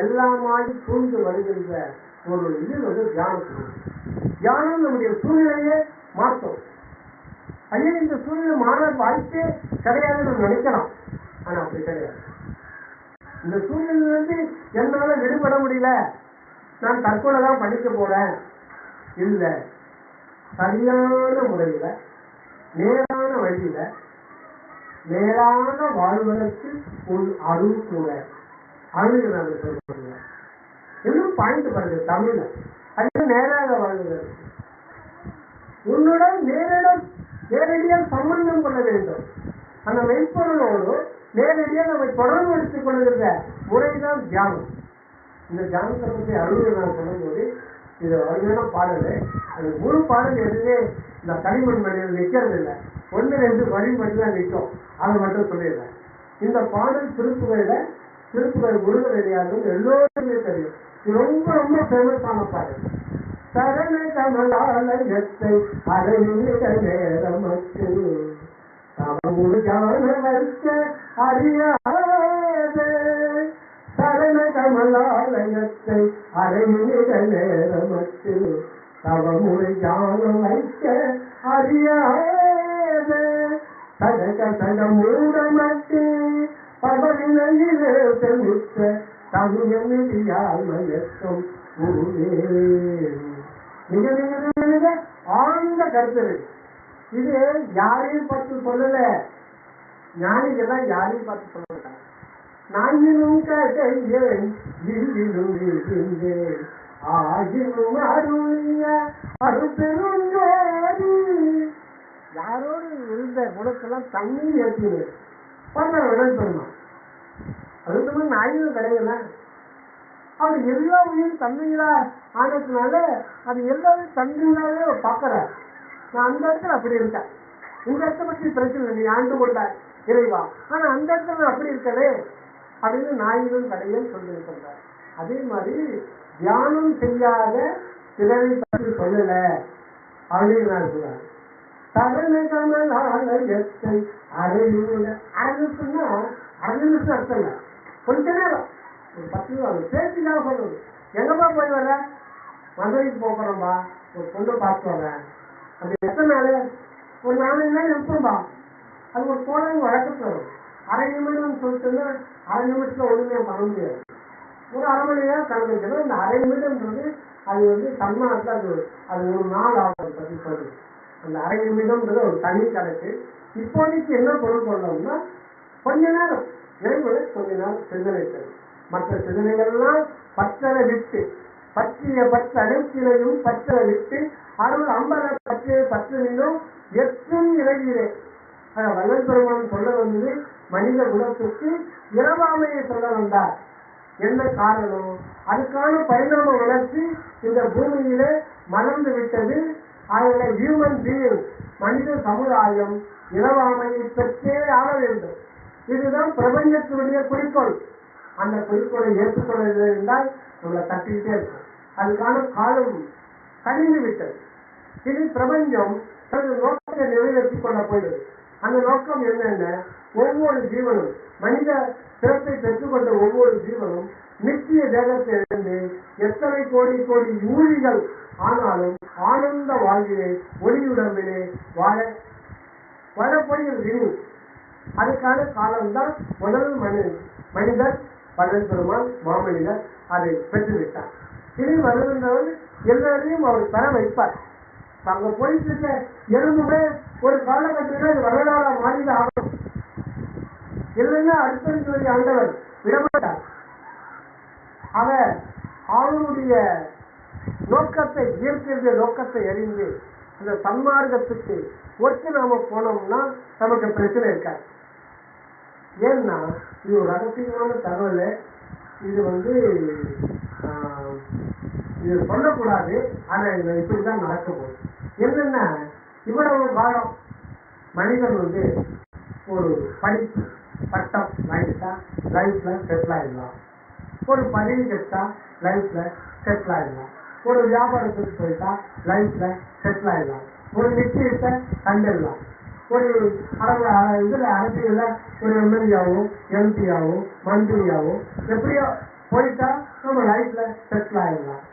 எல்லாமாய் சூழ்ந்து வருகின்ற ஒரு இது தியானத்துக்கு. தியானம் நம்முடைய சூழ்நிலையே மாற்றும். ஐயா இந்த சூழ்நிலை மாற வாய்ப்பே கிடையாதுன்னு நம்ம நினைக்கலாம். ஆனா அப்படி கிடையாது. இந்த சூழ்நிலையிலிருந்து என்னால விடுபட முடியல, நான் தற்கொலை தான் பண்ணிக்க போறேன் இல்ல, சரியான முறையில நேரான வழியில நேரான வாழ்வதற்கு ஒரு அருள் கூட அருள் சொல்லுங்க. இன்னும் பாயிண்ட் பாருங்க தமிழ்ல, அது நேராக வாழ்வதற்கு உன்னுடன் நேரடியாக சம்பந்தம் கொள்ள வேண்டும். அந்த மெய்ப்பொருளோடு நேரடியாக நம்மை தொடர்பு எடுத்துக் கொள்கிற முறைதான் தியானம். இந்த தியானத்தை பற்றி அருள் நான் சொல்லும்போது இது அருமையான பாடல். அது முழு பாடல் எதுவுமே இந்த தனிமண் மணியில் நிற்கிறது இல்லை, 1-2 வழி மட்டும் தான் நிற்கும். அதை மட்டும் சொல்லிடுறேன். இந்த பாடல் திருப்புகழ் முருகனடியாரும் எல்லோருமே தெரியும். இது ரொம்ப ரொம்ப ஃபேமஸான பாடல். சரண கமலாலயத்தை அடைந்த நேரமக்கு அறியாதே. சரண கமலாலயத்தை அடைந்த நேரமக்கு தவமுறை ஞானம் வைக்க அறியாதே. சடக சட மூடமட்டு பவனிலே செலுத்த தமிழ் மயக்கம் மிக மிக மிக ஆழ்ந்த கருத்து. இது யாரையும் பார்த்து சொல்லல, ஞானிகள்லாம் யாரையும் பார்த்து சொல்ல மாட்டாங்க. நாயினும் கதையேன் வில்லிலும் இருந்தேன் ஆகினும் அருளிய அருபெரும் ஜோதி. யாரோடு இருந்த குணத்தெல்லாம் தண்ணி ஏற்றினு பண்ண பெருமா. அதுக்கு நாயினும் கிடையல. அது எல்லா உயிரும் தன்மைகளா ஆனதுனால அது எல்லாமே தன்மையிலாவே பார்க்கற. நான் அந்த இடத்துல அப்படி இருக்கேன். இந்த இடத்த பற்றி பிரச்சனை இல்லை, நீ ஆண்டு கொண்டாய் இறைவா. ஆனா அந்த இடத்துல அப்படி இருக்கவே அப்படின்னு நாயிலும் கடையில் சொல்லியிருக்கின்றார். அதே மாதிரி தியானம் செய்யாத பிறரை பற்றி சொல்லல அப்படின்னு நான் சொல்றேன். தரணகமலாலயத்தை அரணுன்னா அரணுன்னு அர்த்தம் இல்லை, கொஞ்ச நேரம் ஒரு 10 நிமிஷம் பேசிக்காக சொல்றது. எங்கப்பா போய் வர்ற? மதுரைக்கு போறோம்பா, ஒரு பொண்ணை பார்த்து வரேன். அப்படி எத்தனை நாள்? ஒரு 4 நாள் இருப்போம்பா. அது ஒரு போன வழக்கத்துல வரும். அரை நிமிடம் சொல்லிட்டுன்னா அரை நிமிஷத்துல ஒண்ணுமே பண்ண முடியாது. ஒரு அரை மணி நேரம் கணக்கு வைக்கணும். இந்த அரை நிமிடம்ன்றது அது சன்மானத்துல அது ஒரு நாள் ஆகும் பற்றி சொல்லுது. அந்த அரை நிமிடம்ன்றது ஒரு தனி கணக்கு. இப்போதைக்கு என்ன பொருள் சொல்லணும்னா கொஞ்ச நேரம் இறைவனை கொஞ்ச நேரம் சிந்தனை செய்யும். மற்ற சிந்தனைகள்லாம் பற்றரை விட்டு பற்றிய பற்ற அடைச்சினையும் பற்றரை விட்டு அருள் அம்பல பற்றிய பற்றினும் எற்றும் இறங்கிறேன். வள்ளல் பெருமான் சொல்ல வந்தது மனித குலத்துக்கு இரவாமையை சொல்ல வந்தார். என்ன காரணம்? அதுக்கான பரிணாம வளர்ச்சி இந்த பூமியிலே மலர்ந்து விட்டது. அதனால ஹியூமன் பீயிங் மனித சமுதாயம் இரவாமையை பெற்றே ஆக வேண்டும். இதுதான் பிரபஞ்சத்தினுடைய குறிக்கோள். அந்த குறிக்கோளை ஏற்றுக்கொள்ள என்றால் நம்மளை தட்டிக்கிட்டே இருக்கும். அதுக்கான காலம் கழிந்து விட்டது. இது பிரபஞ்சம் தனது நோக்கத்தை நிறைவேற்றிக் கொள்ள போயிடுது. அந்த நோக்கம் என்னென்ன? ஒவ்வொரு ஜீவனும் மனித சிறப்பை பெற்றுக்கொண்ட ஒவ்வொரு ஜீவனும் நித்திய தேகத்தை இழந்து எத்தனை கோடி கோடி ஊழிகள் ஆனாலும் ஆனந்த வாழ்விலே ஒளியுடம்பிலே வாழப்போகிறது. அதுக்கான காலம்தான் முதல் மனிதர் வள்ளல் பெருமான் மாமனிதர் அதை பெற்றுவிட்டார். இனி வருகின்றவர் எல்லாரையும் அவர் பெற வைப்பார். அங்க போயிட்டு இருக்க எறும்புமே ஒரு காலகட்டத்தில் இது வரலாறா மாறிதான் ஆகும். இல்லைன்னா அடுத்த ஆண்டவர் விடமாட்டார். அவர் அவருடைய நோக்கத்தை இயற்கையுடைய நோக்கத்தை அறிந்து அந்த சன்மார்க்கத்துக்கு ஒத்து நாம போனோம்னா நமக்கு பிரச்சனை இருக்காது. ஏன்னா இது ஒரு ரகசியமான தகவல். இது இது சொல்லக்கூடாது. ஆனா இது இப்படிதான் நடக்க போகுது. என்னன்னா இவ்வளவு காலம் மனிதன் ஒரு படிப்பு பட்டம் வாங்கிட்டா லைஃப்ல செட்டில் ஆயிடலாம். ஒரு பதவி கிடைச்சா லைஃப்ல செட்டில் ஆயிடலாம். ஒரு வியாபாரத்துக்கு போயிட்டா லைஃப்ல செட்டில் ஆயிடலாம். ஒரு நிச்சயத்தை கண்டிடலாம். ஒரு இதுல அரசியல்ல ஒரு எம்எல்ஏவோ எம்பியாவோ மந்திரியாவோ எப்படியோ போயிட்டா நம்ம லைஃப்ல செட்டில் ஆயிடலாம்.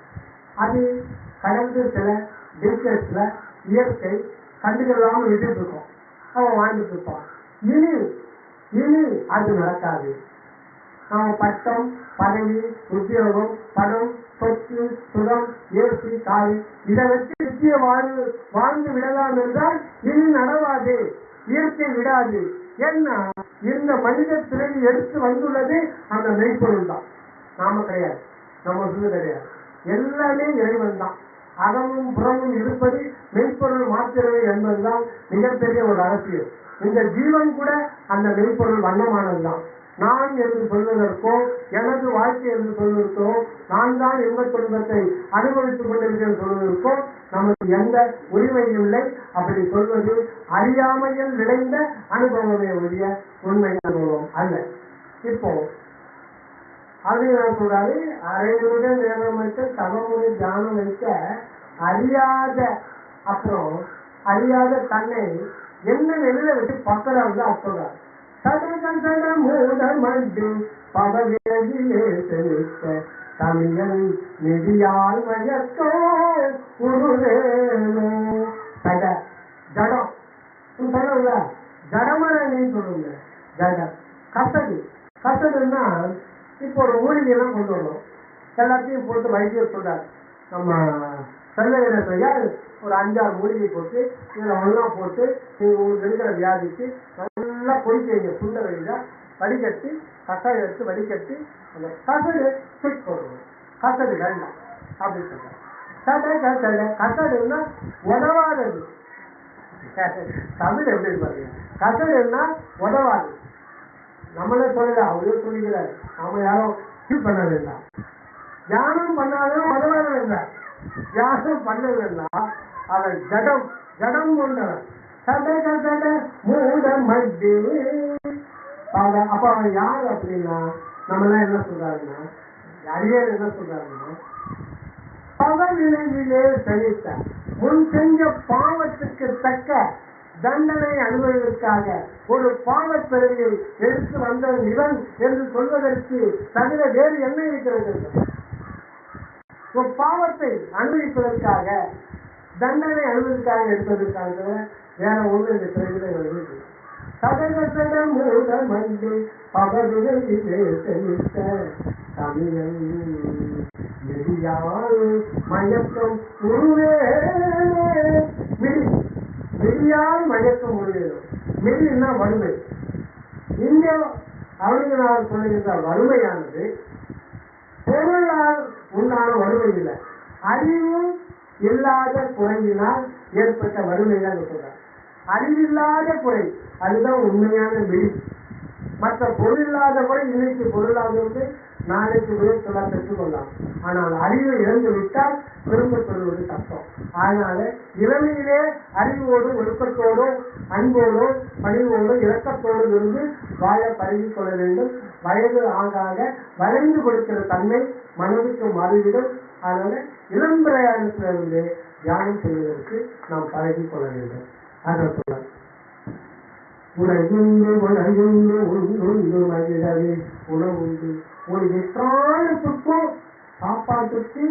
அது கடந்து சில டிஸ்கஸ்ல இயற்கை கண்டுகொள்ளாம விட்டுட்டு இருக்கோம். அவன் வாழ்ந்துட்டு இருப்பான். இனி அது நடக்காது. நம்ம பட்டம் பதவி உத்தியோகம் பணம் சொத்து சுகம் ஏசி காய் இதை வச்சு நிச்சய வாழ்ந்து விடலாம் என்றால் இனி நடவாது. இயற்கை விடாது. ஏன்னா இந்த மனித பிறவி எடுத்து வந்துள்ளது அந்த மெய்ப்பொருள் தான். நாம கிடையாது, நம்ம சொல்லு கிடையாது. எல்லாமே இறைவன் தான். அகமும் புறமும் இருப்பது மெய்ப்பொருள் மாத்திரமே என்பதுதான் மிகப்பெரிய ஒரு அரசியல். இந்த ஜீவன் கூட அந்த மெய்ப்பொருள் வண்ணமானதுதான். நான் என்று சொல்வதற்கோ எனது வாழ்க்கை என்று சொல்வதற்கோ நான் தான் எந்த துன்பத்தை அனுபவித்துக் கொண்டிருக்கிறேன் சொல்வதற்கோ நமக்கு எந்த உரிமையும் இல்லை. அப்படி சொல்வது அறியாமையில் விளைந்த அனுபவமே ஒழிய உண்மை அனுபவம் அல்ல. இப்போ அது நான் சொல்றாரு, அரைமுறை நேரம் வைக்க சமமுறை தியானம் வைக்க அறியாத தன்னை என்ன வெளியில வச்சு பக்கறாங்க சொல்றாரு. தமிழன் நெடியால் வயத்தோ ஜடம் சொல்லுங்க, ஜடமரணி சொல்லுங்க. ஜடம் கசடுன்னா இப்போ ஒரு மூலிகைலாம் கொண்டு வரணும். எல்லாத்தையும் போட்டு வைத்தியம் சொல்றாரு. நம்ம செல்லையா ஒரு 5-6 மூலிகை போட்டு இதுல ஒன்றா போட்டு உங்களுக்கு இருக்கிற வியாதிக்கு நல்லா கொதிக்க வைங்க. சுண்ட வைங்க, வடிகட்டி கசாயம் எடுத்து வடிகட்டி அந்த கசடு செக் போடணும். கசடு வேண்டாம் அப்படின்னு சொல்றாங்க. கசடுன்னா உதவாதது. தமிழ் எப்படி பாருங்க. கசடுன்னா உதவாது. நம்மளே சொல்லல, அவரே சொல்லிக்கிறார். நாம யாரும் ஃபீல் பண்ண வேண்டாம். தியானம் பண்ணாலும் உதவாத வேண்டாம். தியானம் பண்ணலன்னா அவன் ஜடம் கொண்டவன். மூட மட்டி அப்ப அவன் யாரு அப்படின்னா நம்ம எல்லாம் என்ன சொல்றாருன்னா, அடியார் என்ன சொல்றாருன்னா, பகவினையிலே செழித்த முன் செஞ்ச பாவத்துக்கு தக்க தண்டனை அனுபவிப்பதற்காக ஒரு பாவப் பிறவியை எடுத்து வந்த இவன் என்று சொல்வதற்கு தவிர வேறு என்ன இருக்கிறது? ஒரு பாவத்தை அனுபவிப்பதற்காக தண்டனை அனுபவிப்பதற்காக எடுப்பதற்காக வேற ஒன்று இந்த பிறவில வருகிறது. சதகசடம் மூலமன்று பகவினையிலே செழித்த தமிழன் மெடியால் மயக்கம் உருவேனே. மெடியால் மயக்கம் உருவேனும். மெடினா வறுமை. இங்கே அறிஞர் சொல்லுகின்ற வறுமையானது பொருளால் உண்டான வறுமை இல்லை, அறிவு இல்லாத குறையினால் ஏற்பட்ட வறுமை தான் சொல்றாங்க. அறிவில்லாத குறை அதுதான் உண்மையான மெடி. மற்ற பொருள் இல்லாத குறை இன்னைக்கு பொருளாதவருக்கு நாளைக்கு உயர்த்தலாம் பெற்றுக்கொள்ளலாம். ஆனால் அறிவை இழந்து விட்டால் திரும்ப பெறுவது கஷ்டம். அதனால இளமையிலே அறிவோடு ஒழுக்கத்தோடும் அன்போடும் பணிவோடும் இரக்கத்தோடு இருந்து வாழ பழகிக் கொள்ள வேண்டும். வயது ஆகாக வளைந்து கொடுக்கிற தன்மை மனதுக்கு மாறிவிடும். அதனால இளம் பிரயாணத்திலிருந்து தியானம் செய்வதற்கு நாம் பழகிக் கொள்ள வேண்டும். அதான் சொல்ல உணவுண்டு உணவுண்டு உண்டு மகிழவே உணவுண்டு. ஒரு எக்காலத்துக்கும் சாப்பாட்டுக்கு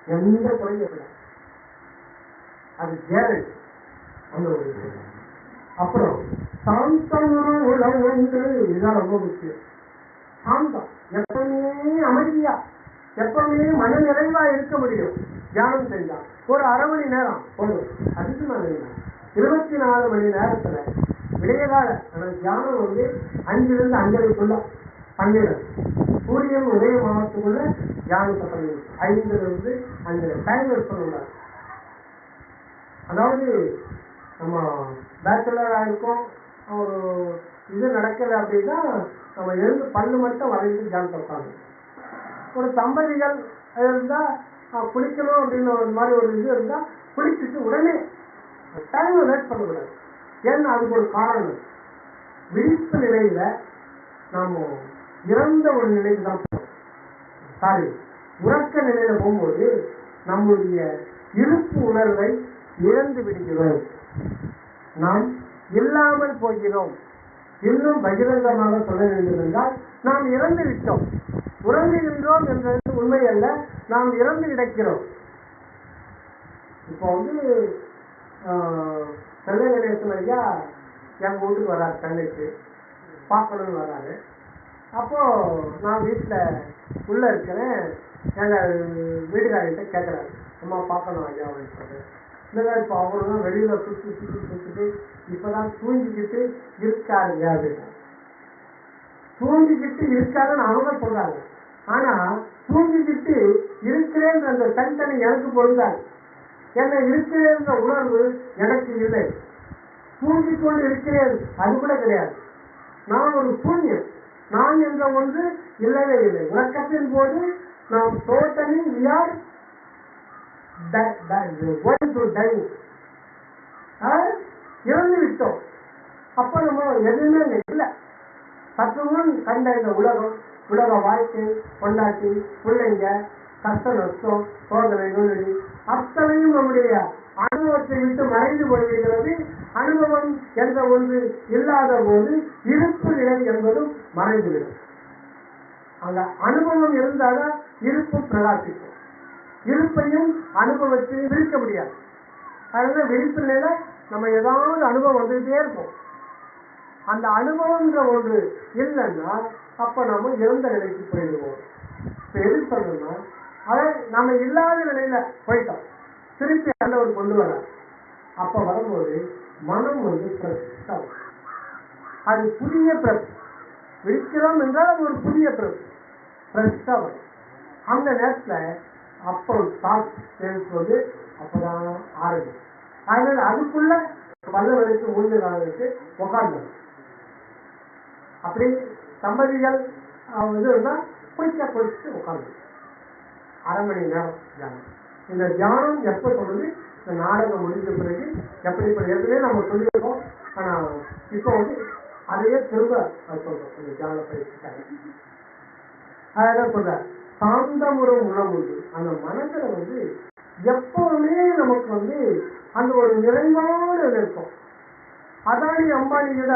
எந்த குறையும் இல்லை, அது கேரண்டி. அந்த ஒரு அப்புறம் சாந்தம் உணவு உண்டு. இதுதான் ரொம்ப முக்கியம். சாந்தம் எப்பவுமே அமைதியா எப்பவுமே மன நிறைவா இருக்க முடியும். தியானம் செஞ்சா ஒரு அரை மணி நேரம் போதும். அதுக்கு மேல 24 மணி நேரத்துல விடையகால தியானம் 5 to 5:30 12 சூரியன் உதயமாகத்துக்குள்ள தியானத்தை பண்ணி 5 to 5 டைம் எடுக்கணும். அதாவது நம்ம பேச்சுலரா இருக்கோம், ஒரு இது நடக்கல அப்படின்னா நம்ம எழுந்து பல்லு மட்டும் வரைந்து தியானத்தை உட்காந்து. ஒரு தம்பதிகள் இருந்தா குளிக்கணும் அப்படின்னு ஒரு மாதிரி ஒரு இது இருந்தா குளிச்சுட்டு உடனே டைம் வேஸ்ட் பண்ணக்கூடாது. ஏன்னா அதுக்கு ஒரு காரணம். விழிப்பு நிலையில நாம இறந்த ஒரு நிலைக்கு தான் சாரி உறக்க நிலையில போகும்போது நம்முடைய இருப்பு உணர்வை இழந்து விடுகிறோம், நாம் இல்லாமல் போகிறோம். இன்னும் பகிரங்கமாக சொல்ல வேண்டும் என்றால் நாம் இறந்து விட்டோம். உறங்குகின்றோம் என்பது உண்மை அல்ல, நாம் இறந்து கிடக்கிறோம். இப்போ செல்ல கணேசன் ஐயா எங்க வீட்டுக்கு வராரு, சென்னைக்கு பார்க்கணும்னு வராரு. அப்போ நான் வீட்டுல உள்ள இருக்கிறேன். எங்க வீட்டுக்காரர்கிட்ட கேட்கிறாரு, அம்மா பார்க்கணும் ஐயா அப்படின்னு சொல்றேன். இல்லைங்க இப்போ அவரும் வெளியில சுத்திட்டு இப்பதான் தூங்கிக்கிட்டு இருக்காருங்க அப்படின்னு. தூங்கிக்கிட்டு இருக்காருன்னு அவங்க சொல்றாங்க. ஆனா தூங்கிக்கிட்டு இருக்கிறேன் அந்த தனித்தனி எனக்கு பொருந்தாது. என்ன இருக்கிறேன்ற உணர்வு எனக்கு இல்லை. தூங்கிக் கொண்டு இருக்கிறேன் அது கூட கிடையாது. நான் ஒரு சூன்யம், நான் என்ற ஒன்று இல்லவே இல்லை. உறக்கத்தின் போது நாம் டோட்டலி இறந்து விட்டோம். அப்ப நம்ம எதுவுமே இல்லை. சற்று முன் கண்ட இந்த உலக வாழ்க்கை, பொண்டாட்டி, பிள்ளைங்க, கஷ்ட நஷ்டம், சோதனை, நூலடி அத்தனையும் நம்முடைய அனுபவத்தை விட்டு மறைந்து போய்விடுகிறது. அனுபவம் என்ற ஒன்று இல்லாத போது இருப்பு நிலை என்பதும் மறைந்துவிடும். அந்த அனுபவம் இருந்தால்தான் இருப்பு பிரகாசிக்கும். இருப்பையும் அனுபவத்தையும் விரிக்க முடியாது. அதனால விழிப்பு நிலையில நம்ம ஏதாவது அனுபவம் வந்துகிட்டே இருக்கும். அந்த அனுபவம்ன்ற ஒன்று இல்லைன்னா அப்ப நம்ம இறந்த நிலைக்கு போயிடுவோம். எது சொல்லணும்னா அதை நம்ம இல்லாத நிலையில போயிட்டோம், திருப்பி ஆண்டவர் கொண்டு வர. அப்ப வரும்போது மனம் ஃப்ரெஷ்ஷா, அது புதிய பிறப்பு. விழிக்கிறோம் என்றால் அது ஒரு புதிய பிறப்பு, ஃப்ரெஷ்ஷா வரும். அந்த நேரத்துல அப்போ ஸ்டார்ட் சேர்ப்பது அப்பதான் ஆரம்பிக்கும். அதனால அதுக்குள்ள பல்ல வரைக்கும் மூழ்கு நாளுக்கு உட்கார்ந்து அப்படி தம்பதிகள் இருந்தா குளிச்சுட்டு உட்கார்ந்து அரை மணி நேரம் தியானம். இந்த தியானம் எப்ப சொல்றது, இந்த நாடகம் முடிஞ்ச பிறகு எப்படி ஏற்கனவே நம்ம சொல்லியிருக்கோம். ஆனா இப்போ அதையே திரும்ப சொல்றோம் இந்த தியான பயிற்சிக்காக. அதான் சொல்ற சாந்தமுறம் உணவு உண்டு. அந்த மனசுல எப்பவுமே நமக்கு அந்த ஒரு நிறைவான இருக்கும். அதானி அம்பானி விட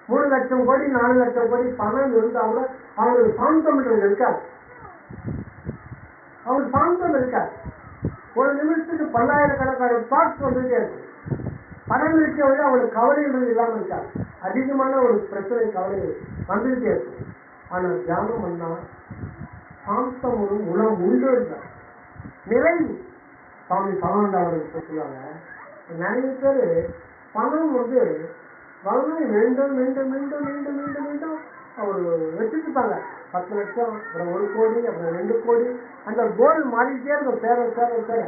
3 லட்சம் கோடி 4 லட்சம் கோடி பணம் இருந்தா கூட அவங்களுக்கு சாந்தம் இருக்காது. அவங்களுக்கு சாந்தம் இருக்காது. ஒரு நிமிஷத்துக்கு 10,000கணக்கான தாட்ஸ் வந்துட்டே இருக்கும். பணம் இருக்கிறவங்க அவங்களுக்கு கவலைகள் இல்லாம இருக்காது. அதிகமான ஒரு பிரச்சனை கவலை வந்துகிட்டே இருக்கும். ஆனா தியானம் பண்ணா சாந்தம் ஒரு உணவு உண்டு இருந்தார் நிலை. சுவாமி சவானந்தாவர்கள் சொல்லுவாங்க, நிறைய பேரு பணம் வளமை வேண்டும் மீண்டும் மீண்டும் மீண்டும் மீண்டும் மீண்டும் அவர் வச்சுருப்பாங்க. 10 லட்சம், அப்புறம் 1 கோடி, அப்புறம் 2 கோடி, அந்த கோல் மாறிட்டே இருக்கும் சேர சேர சேர.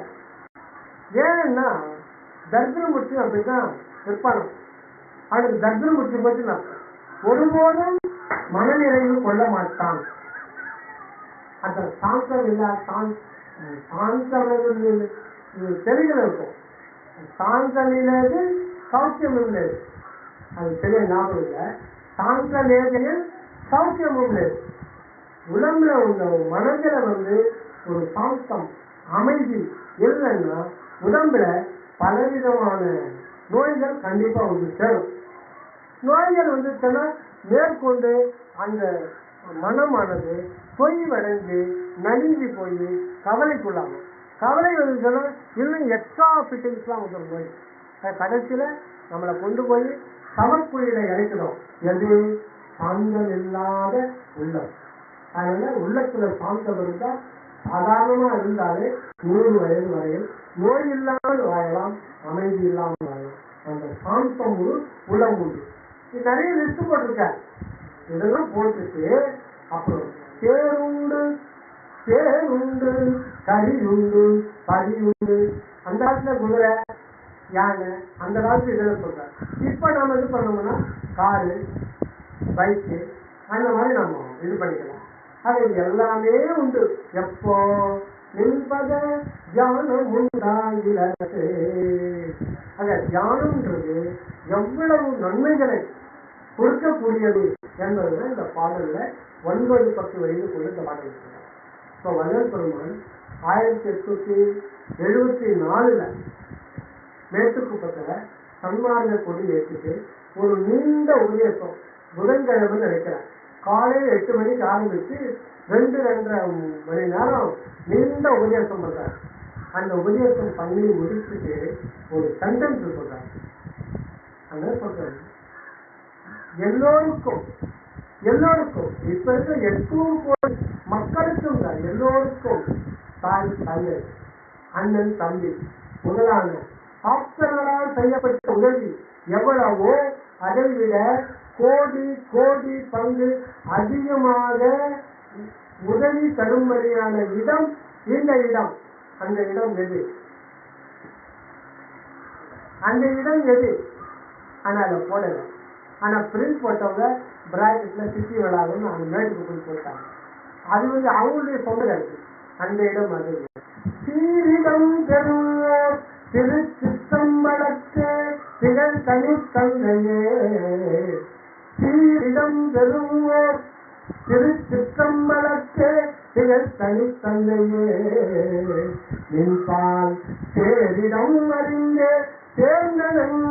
ஏன்னா தர்மபுத்தி அப்படிதான் இருப்பாங்க. அவனுக்கு தர்மபுத்தி பற்றி நான் ஒருபோதும் மனநிறைவு கொள்ள மாட்டான். அந்த சாந்தம் இல்ல தெளிகள் இருக்கும். சாந்தனிலேது சௌக்கியம் இல்லை, அது தெரிய ஞாபகம் இல்லை. சாந்த நேதையில் சௌக்கியமும் இல்லை. உடம்புல உள்ள மனதில ஒரு சாந்தம் அமைதி இல்லைன்னா உடம்புல பலவிதமான நோய்கள் கண்டிப்பா சேரும். நோய்கள் வந்துச்சுன்னா மேற்கொண்டு அந்த மனமானது தொய்வடைந்து நலிஞ்சி போய் கவலைக்குள்ளாகும். கவலை வந்துச்சுன்னா இன்னும் எக்ஸ்ட்ரா ஃபிட்டிங்ஸ்லாம் நோய் கடைசியில நம்மளை கொண்டு போய் சமக்குழியில இறைக்கணும். எது சாந்தம் இல்லாத உள்ளம். அதனால உள்ளத்துல சாந்தம் இருந்தா சாதாரணமா இருந்தாலே 100 வயது வரையில் நோய் இல்லாமல் வாழலாம், அமைதி இல்லாமல் வாழலாம். அந்த சாந்தம் உளம் உண்டு. இது நிறைய லிஸ்ட் போட்டிருக்க. இதெல்லாம் போட்டுட்டு அப்புறம் தேருண்டு தேருண்டு கரியுண்டு பரியுண்டு. அந்த காலத்துல குதிரை யானை, அந்த காலத்துல இதெல்லாம் சொல்ற. இப்ப நாம இது பண்ணோம்னா காரு பைக்கு அந்த மாதிரி நம்ம இது பண்ணிக்கலாம். அது எல்லாமே உண்டு. எப்போ நின்பத தியானம் உண்டாகிறது. ஆக தியானம்ன்றது எவ்வளவு நன்மைகளை கொடுக்கக்கூடியது என்பது இந்த பாடல்ல 9-10 வயது கொண்டு இந்த பாடல் இருக்கிறார். இப்போ வள்ளல் பெருமான் 1874 மேட்டுக்குப்பத்துல சன்மார்க்க கொடி ஏற்றிட்டு ஒரு நீண்ட உபதேசம் புதன்கிழமை நினைக்கிறார். காலையில் 8 மணிக்கு ஆரம்பிச்சு 2-2.5 மணி நேரம் நீண்ட உபதேசம் பண்றார். அந்த உபதேசம் பண்ணி முடிச்சுட்டு ஒரு சென்டென்ஸ் சொல்றாரு. அந்த சொல்றாரு, எல்லோருக்கும் இப்ப இருக்கிற 800 கோடி மக்களுக்கும் தான், எல்லோருக்கும் தாய் தந்தை அண்ணன் தம்பி முதலான ஆப்ஷனரால் செய்யப்பட்ட உதவி எவ்வளவோ அதை விட கோடி கோடி பங்கு அதிகமாக உதவி தரும்படியான இடம் இந்த இடம். அந்த இடம் எது? அந்த இடம் எது? ஆனா அதை போடல. ஆனா பிரிண்ட் போட்டவங்க பிராக்கெட்ல சிட்டி விழாதுன்னு அந்த மேட்டுக்கு போய் போட்டாங்க. அது அவங்களுடைய சொந்த இருக்கு. அந்த இடம் அது. சீரிடம் பெறுவோர் திரு சித்தம்பலத்து திகழ் தனி தந்தையே. சீரிடம் பெறுவோர் திரு சித்தம்பலத்து திகழ் தனி தந்தையே. நின்பால் சேரிடம் அறிந்தே சேர்ந்தனும்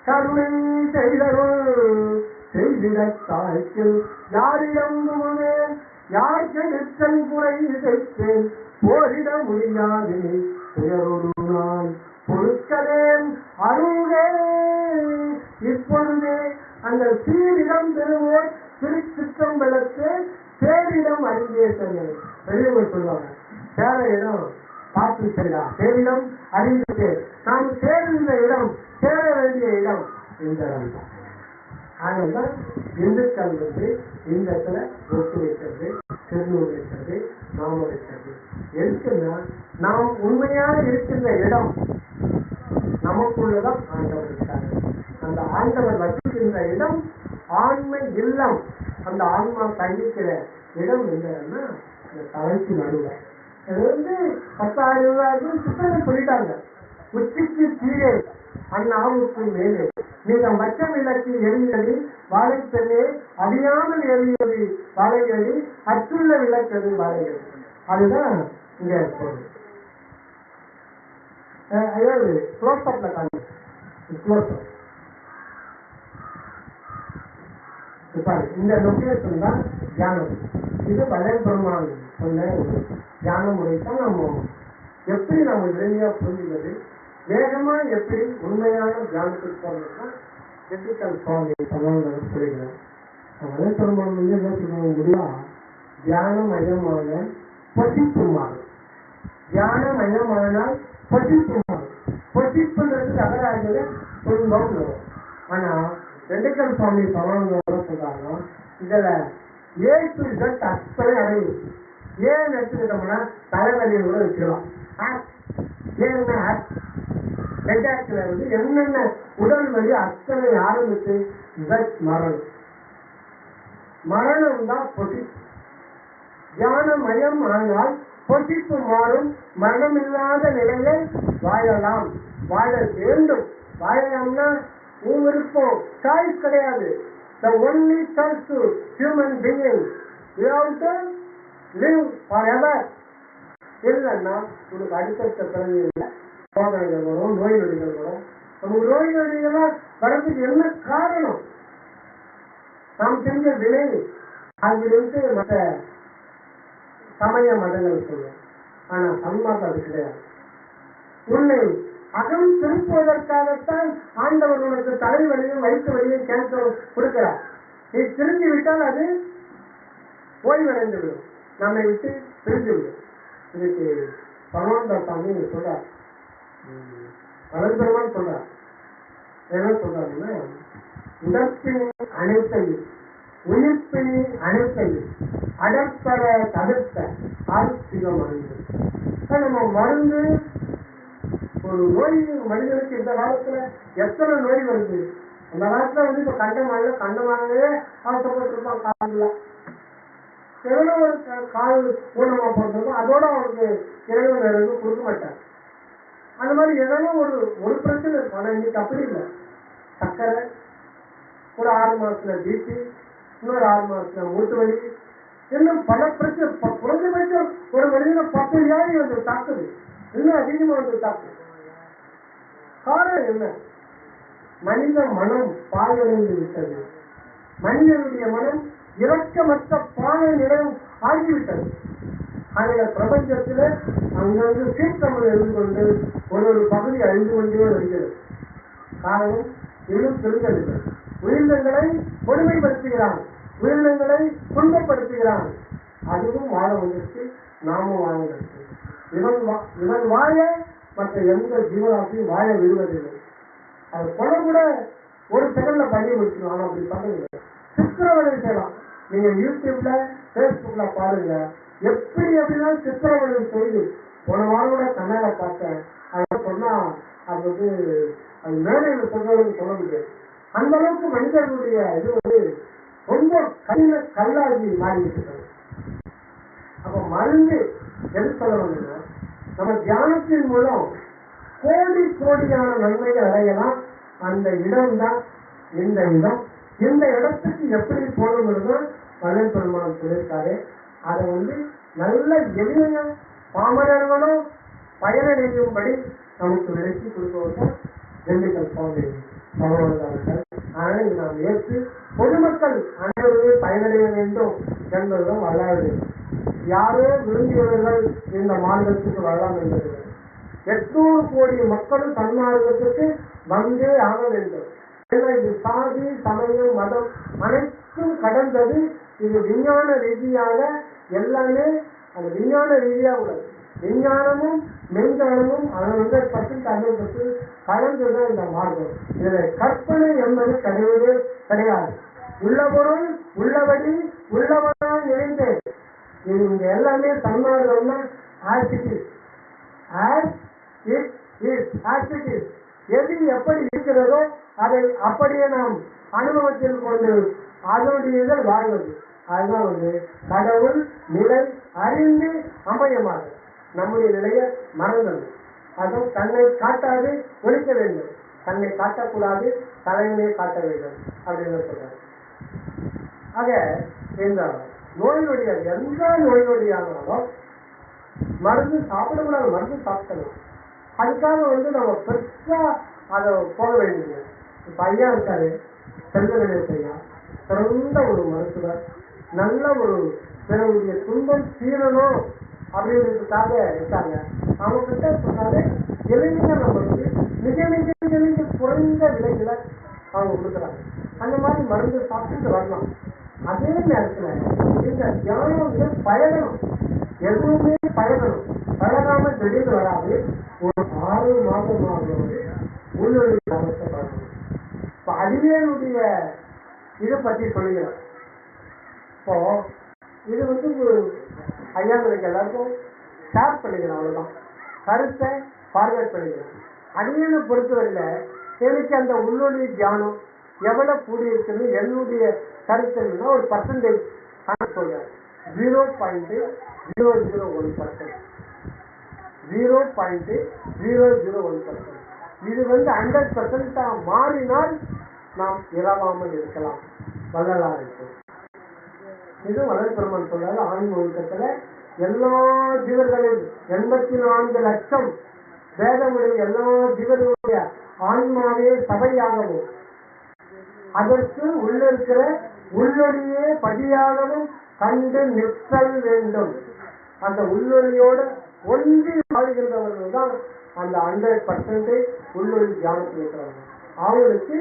கருணை செய்திடத்தாய்க்கு யாரிடம் புகுவேன், யார் கெடுத்தல் குறை இசைத்தேன், போரிட முடியாது துயரொரு நாள் பொருட்களேன் அருகே. இப்பொழுதே அந்த சீரிடம் பெறுவோர் திருச்சிற்றம்பலத்து சேரிடம் அறிந்தே செல்வது. பெரியவர் சொல்லுவாங்க, சேர இடம் பார்த்து செல்லா, சேரிடம் அறிந்தது. நாம் சேர்ந்த இடம், சேர வேண்டிய இடம் இந்த இடம் தான். அதனால்தான் இந்துக்கள் இந்த இடத்துல ஒட்டு வைக்கிறது, திருநூறு வைக்கிறது, நாம வைக்கிறது. எதுக்குன்னா நாம் உண்மையாக இருக்கின்ற இடம் நமக்குள்ளதான் ஆண்டவர் இருக்காரு. அந்த ஆண்டவர் வசிக்கின்ற இடம் ஆண்மை இல்லம். அந்த ஆன்மா தங்கிக்கிற இடம் எங்கன்னா இந்த தலைக்கு நடுவர். இது 10,000 ரூபாய்க்கு சுத்தம் சொல்லிட்டாங்க. உச்சிக்கு கீழே அந்நாவுக்கு மேலே நீங்கள் மற்ற விளக்கு எரிந்தது வாழைப்பெண்ணே அறியாமல் எரிவது வாழையடி அச்சுள்ள விளக்கது வாழையடி. அதுதான் இங்க பொருள். அதாவது குளோசப்ல காணி குளோசப் இந்த லொகேஷன் தான் தியானம். இது வள்ளல் பெருமாள் சொன்ன ஒரு தியான முறைதான் நம்ம எப்படி நம்ம எளிமையா புரிஞ்சுக்கிறது, வேகமா எப்படி உண்மையான தியானத்துக்கு போறதுன்னா எத்திக்கல் சுவாமி சமாதானம் சொல்லிக்கிறேன். வள்ளல் பெருமாள் வந்து என்ன சொல்ல முடியா, தியான மயமான பசிப்பு மாறும். தியான மயமானால் பசிப்பு மாறும். பசிப்புன்றது அகராஜில துன்பம் வரும். ஆனா எத்திக்கல் சுவாமி சமாதானம் சொல்றாங்க, இதுல ஏ டு இசட் அத்தனை அடையும். ஏன் எடுத்துக்கிட்டோம்னா தலைவலியை கூட வச்சுக்கலாம். இருந்து என்னென்ன உடல் வலி அத்தனை ஆரம்பித்து மரணம். மரணம் தான் பொசிப்பு. தியான மயம் ஆனால் பொசிப்பு மாறும். மரணம் இல்லாத நிலையை வாழலாம், வாழ வேண்டும். வாழலாம்னா விருப்பம், சாய்ஸ் கிடையாது. The only choice to human being, you have to live forever. இல்லைன்னா உங்களுக்கு அடுத்த பிறகு சோதனைகள் வரும், நோய் நொடிகள் வரும். நமக்கு நோய் நொடிகள்லாம் வரதுக்கு என்ன காரணம்? நாம் செஞ்ச வினை. அதிலிருந்து மற்ற சமய மதங்கள் சொல்லும். ஆனா சன்மார்க்கம் அது கிடையாது. உன்னை அகம் திருப்புவதற்காகத்தான் ஆண்டவர் உனக்கு தலைவலியும் வயிற்று வலியும் கேன்சர் கொடுக்கிறார். நீ திரும்பி விட்டால் அது ஓய்வடைந்து விடும், நம்மை விட்டு பிரிந்து விடும். இதுக்கு பகவான் சாமி சொல்றார், பலன்பெருமான் சொல்றார். என்ன சொல்றாருன்னா, உடற்பிணி அனைத்தையும் உயிர்ப்பிணி அனைத்தையும் அடற்பட தடுத்த ஆர்த்திக மருந்து. நம்ம மருந்து ஒரு நோய் மனிதனுக்கு இந்த காலத்துல எத்தனை நோய் வருது. அந்த காலத்துல வந்து இப்ப கண்டமானவே அவசரப்பட்டிருப்பான். காலில் எவ்வளோ ஒரு கால் ஊனமா போட்டிருக்கோம், அதோட அவனுக்கு இறைவன் எதுவும் கொடுக்க மாட்டார். அந்த மாதிரி எதனா ஒரு பிரச்சனை இருக்கும். ஆனா இன்னைக்கு அப்படி இல்லை. சக்கரை ஒரு 6 மாசத்துல பிபி, இன்னொரு 6 மாசத்துல மூட்டு வலி, இன்னும் பல பிரச்சனை. குறைஞ்சபட்சம் ஒரு மனிதனை 10 வியாதி வந்து தாக்குது, இன்னும் அதிகமா வந்து தாக்குது. காரணம் என்ன? மனித மனம் பாழடைந்து விட்டது. மனிதனுடைய மனம் இரக்கமற்ற பாழ நிலம் ஆகிவிட்டது. அந்த பிரபஞ்சத்துல அங்கிருந்து சீர்தமிழ் எழுந்து கொண்டு ஒரு பகுதி அழிந்து கொண்டே வருகிறது. காரணம் இன்னும் தெரிந்ததில்லை. உயிரினங்களை கொடுமைப்படுத்துகிறான், உயிரினங்களை துன்பப்படுத்துகிறான். அதுவும் வாழ வந்துச்சு, நாமும் வாழ வந்துச்சு. இவன் வாழ மற்ற எந்த ஜீவராசியும் வாழ விடுவதில்லை. அது கொலை கூட ஒரு செகண்ட்ல பண்ணி முடிச்சிடும். ஆனா அப்படி பண்ணுங்க, சித்திரவதை செய்யலாம். நீங்க யூடியூப்ல பேஸ்புக்ல பாருங்க, எப்படி எப்படின்னா சித்திரவதை செய்து. போன வாரம் கூட கண்ணால பார்த்தேன். அதெல்லாம் சொன்னா அது வந்து அது மேடையில் சொல்றதுன்னு சொல்ல முடியாது. அந்த அளவுக்கு மனிதர்களுடைய இது வந்து ரொம்ப கல்லாகி மாறிவிட்டு. அப்ப மருந்து எது சொல்ல வந்தீங்கன்னா, நம்ம தியானத்தின் மூலம் கோடி கோடியான நன்மைகள் அடையலாம். அந்த இடம் தான் இந்த இடம். இந்த இடத்துக்கு எப்படி போகணும்னு வள்ளல் பெருமாள் சொல்லியிருக்காரு. அதை வந்து நல்ல எளிமையா பாமரர்களும் பயனடையும்படி நமக்கு விளக்கி கொடுப்பவர்கள் திண்டுக்கல் சுவாமி பகவான்கள். அதனால இதை நாம் ஏற்று பொதுமக்கள் அனைவருமே பயனடைய வேண்டும் என்பதுதான் வரலாறு. யாரோ விரும்பியவர்கள் இந்த மாநிலத்துக்கு வரலாம் என்பது. 800 கோடி மக்களும் தன்மார்க்கத்துக்கு வந்தே ஆக வேண்டும். இது சாதி சமயம் மதம் அனைத்தும் கடந்தது. இது விஞ்ஞான ரீதியாக எல்லாமே அது விஞ்ஞான ரீதியாக உள்ளது. விஞ்ஞானமும் மெஞ்ஞானமும் 100% கலந்துதான் இந்த மார்க்கம். இதுல கற்பனை என்பது கிடையவே கிடையாது. உள்ள பொருள் உள்ளபடி உள்ளவனாக நிறைந்தேன். இது இங்க எல்லாமே தன்மார்க்கம்னா எது எப்படி இருக்கிறதோ அதை அப்படியே நாம் அனுபவத்தில் கொண்டு அதனுடைய வாழ்வது. அதுதான் வந்து கடவுள் நிலை அறிந்து அமையமாக நம்முடைய நிலையை மறந்தது. அதுவும் தன்னை காட்டாது ஒழிக்க வேண்டும். தன்னை காட்டக்கூடாது, தலைமையை காட்ட வேண்டும் அப்படின்னு சொல்றாரு. ஆக இந்த நோய் நொடிய எந்த நோய் நொடியானாலும் மருந்து சாப்பிடக்கூடாது, மருந்து சாப்பிடணும். அதுக்காக நம்ம பெருசா அதை போக வேண்டியது. இப்ப ஐயா இருக்காரு, செல்வகணேஷ் ஐயா, சிறந்த ஒரு மருத்துவர், நல்ல ஒரு பிறருடைய துன்பம் தீரணும் அப்படின்றதுக்காக இருக்காங்க. அவங்க கிட்ட சொன்னாலே எளிமையா நம்மளுக்கு மிக மிக மிக மிக குறைந்த விலைகளை அவங்க கொடுக்குறாங்க. அந்த மாதிரி மருந்து சாப்பிட்டு வரலாம். அதே நேரத்துல இந்த தியானம் பழகணும், எதுவுமே பழகணும். பழகாம திடீர்னு வராது. ஒரு 6 மாதமாவது உள்ளொழி அவசியப்படணும். இப்ப அறிவியலுடைய இதை பற்றி சொல்லுகிறேன். இப்போ இது ஐயாங்களுக்கு எல்லாருக்கும் ஷேர் பண்ணிக்கிறேன், அவ்வளவுதான். கருத்தை ஃபார்வேர்ட் பண்ணிக்கிறேன். அறிவியலை பொறுத்தவரையில எனக்கு அந்த உள்ளொளி தியானம் எவ்வளவு கூடியிருக்குன்னு என்னுடைய கருத்துன்னா ஒரு பர்சன்டேஜ் கணக்கு சொல்றேன். 0.001%. 0.001%. இது 100% மாறினால் நாம் இறவாமல் இருக்கலாம். வள்ளலார் இருக்கு. இது வளர்பெருமான் சொல்றாரு. ஆன்ம ஒழுக்கத்துல எல்லா ஜீவர்களின் 84 லட்சம் வேதமுடைய எல்லா ஜீவர்களுடைய ஆன்மாவே சபையாகவும் அதற்கு உள்ள இருக்கிற உள்ளொளியே படியாகவும் கண்டு நிற்றல் வேண்டும். அந்த உள்ளொளியோட ஒன்றி வாழ்கின்றவர்கள் தான் அந்த 100% உள்ளொளி தியானத்தில் இருக்கிறாங்க. அவங்களுக்கு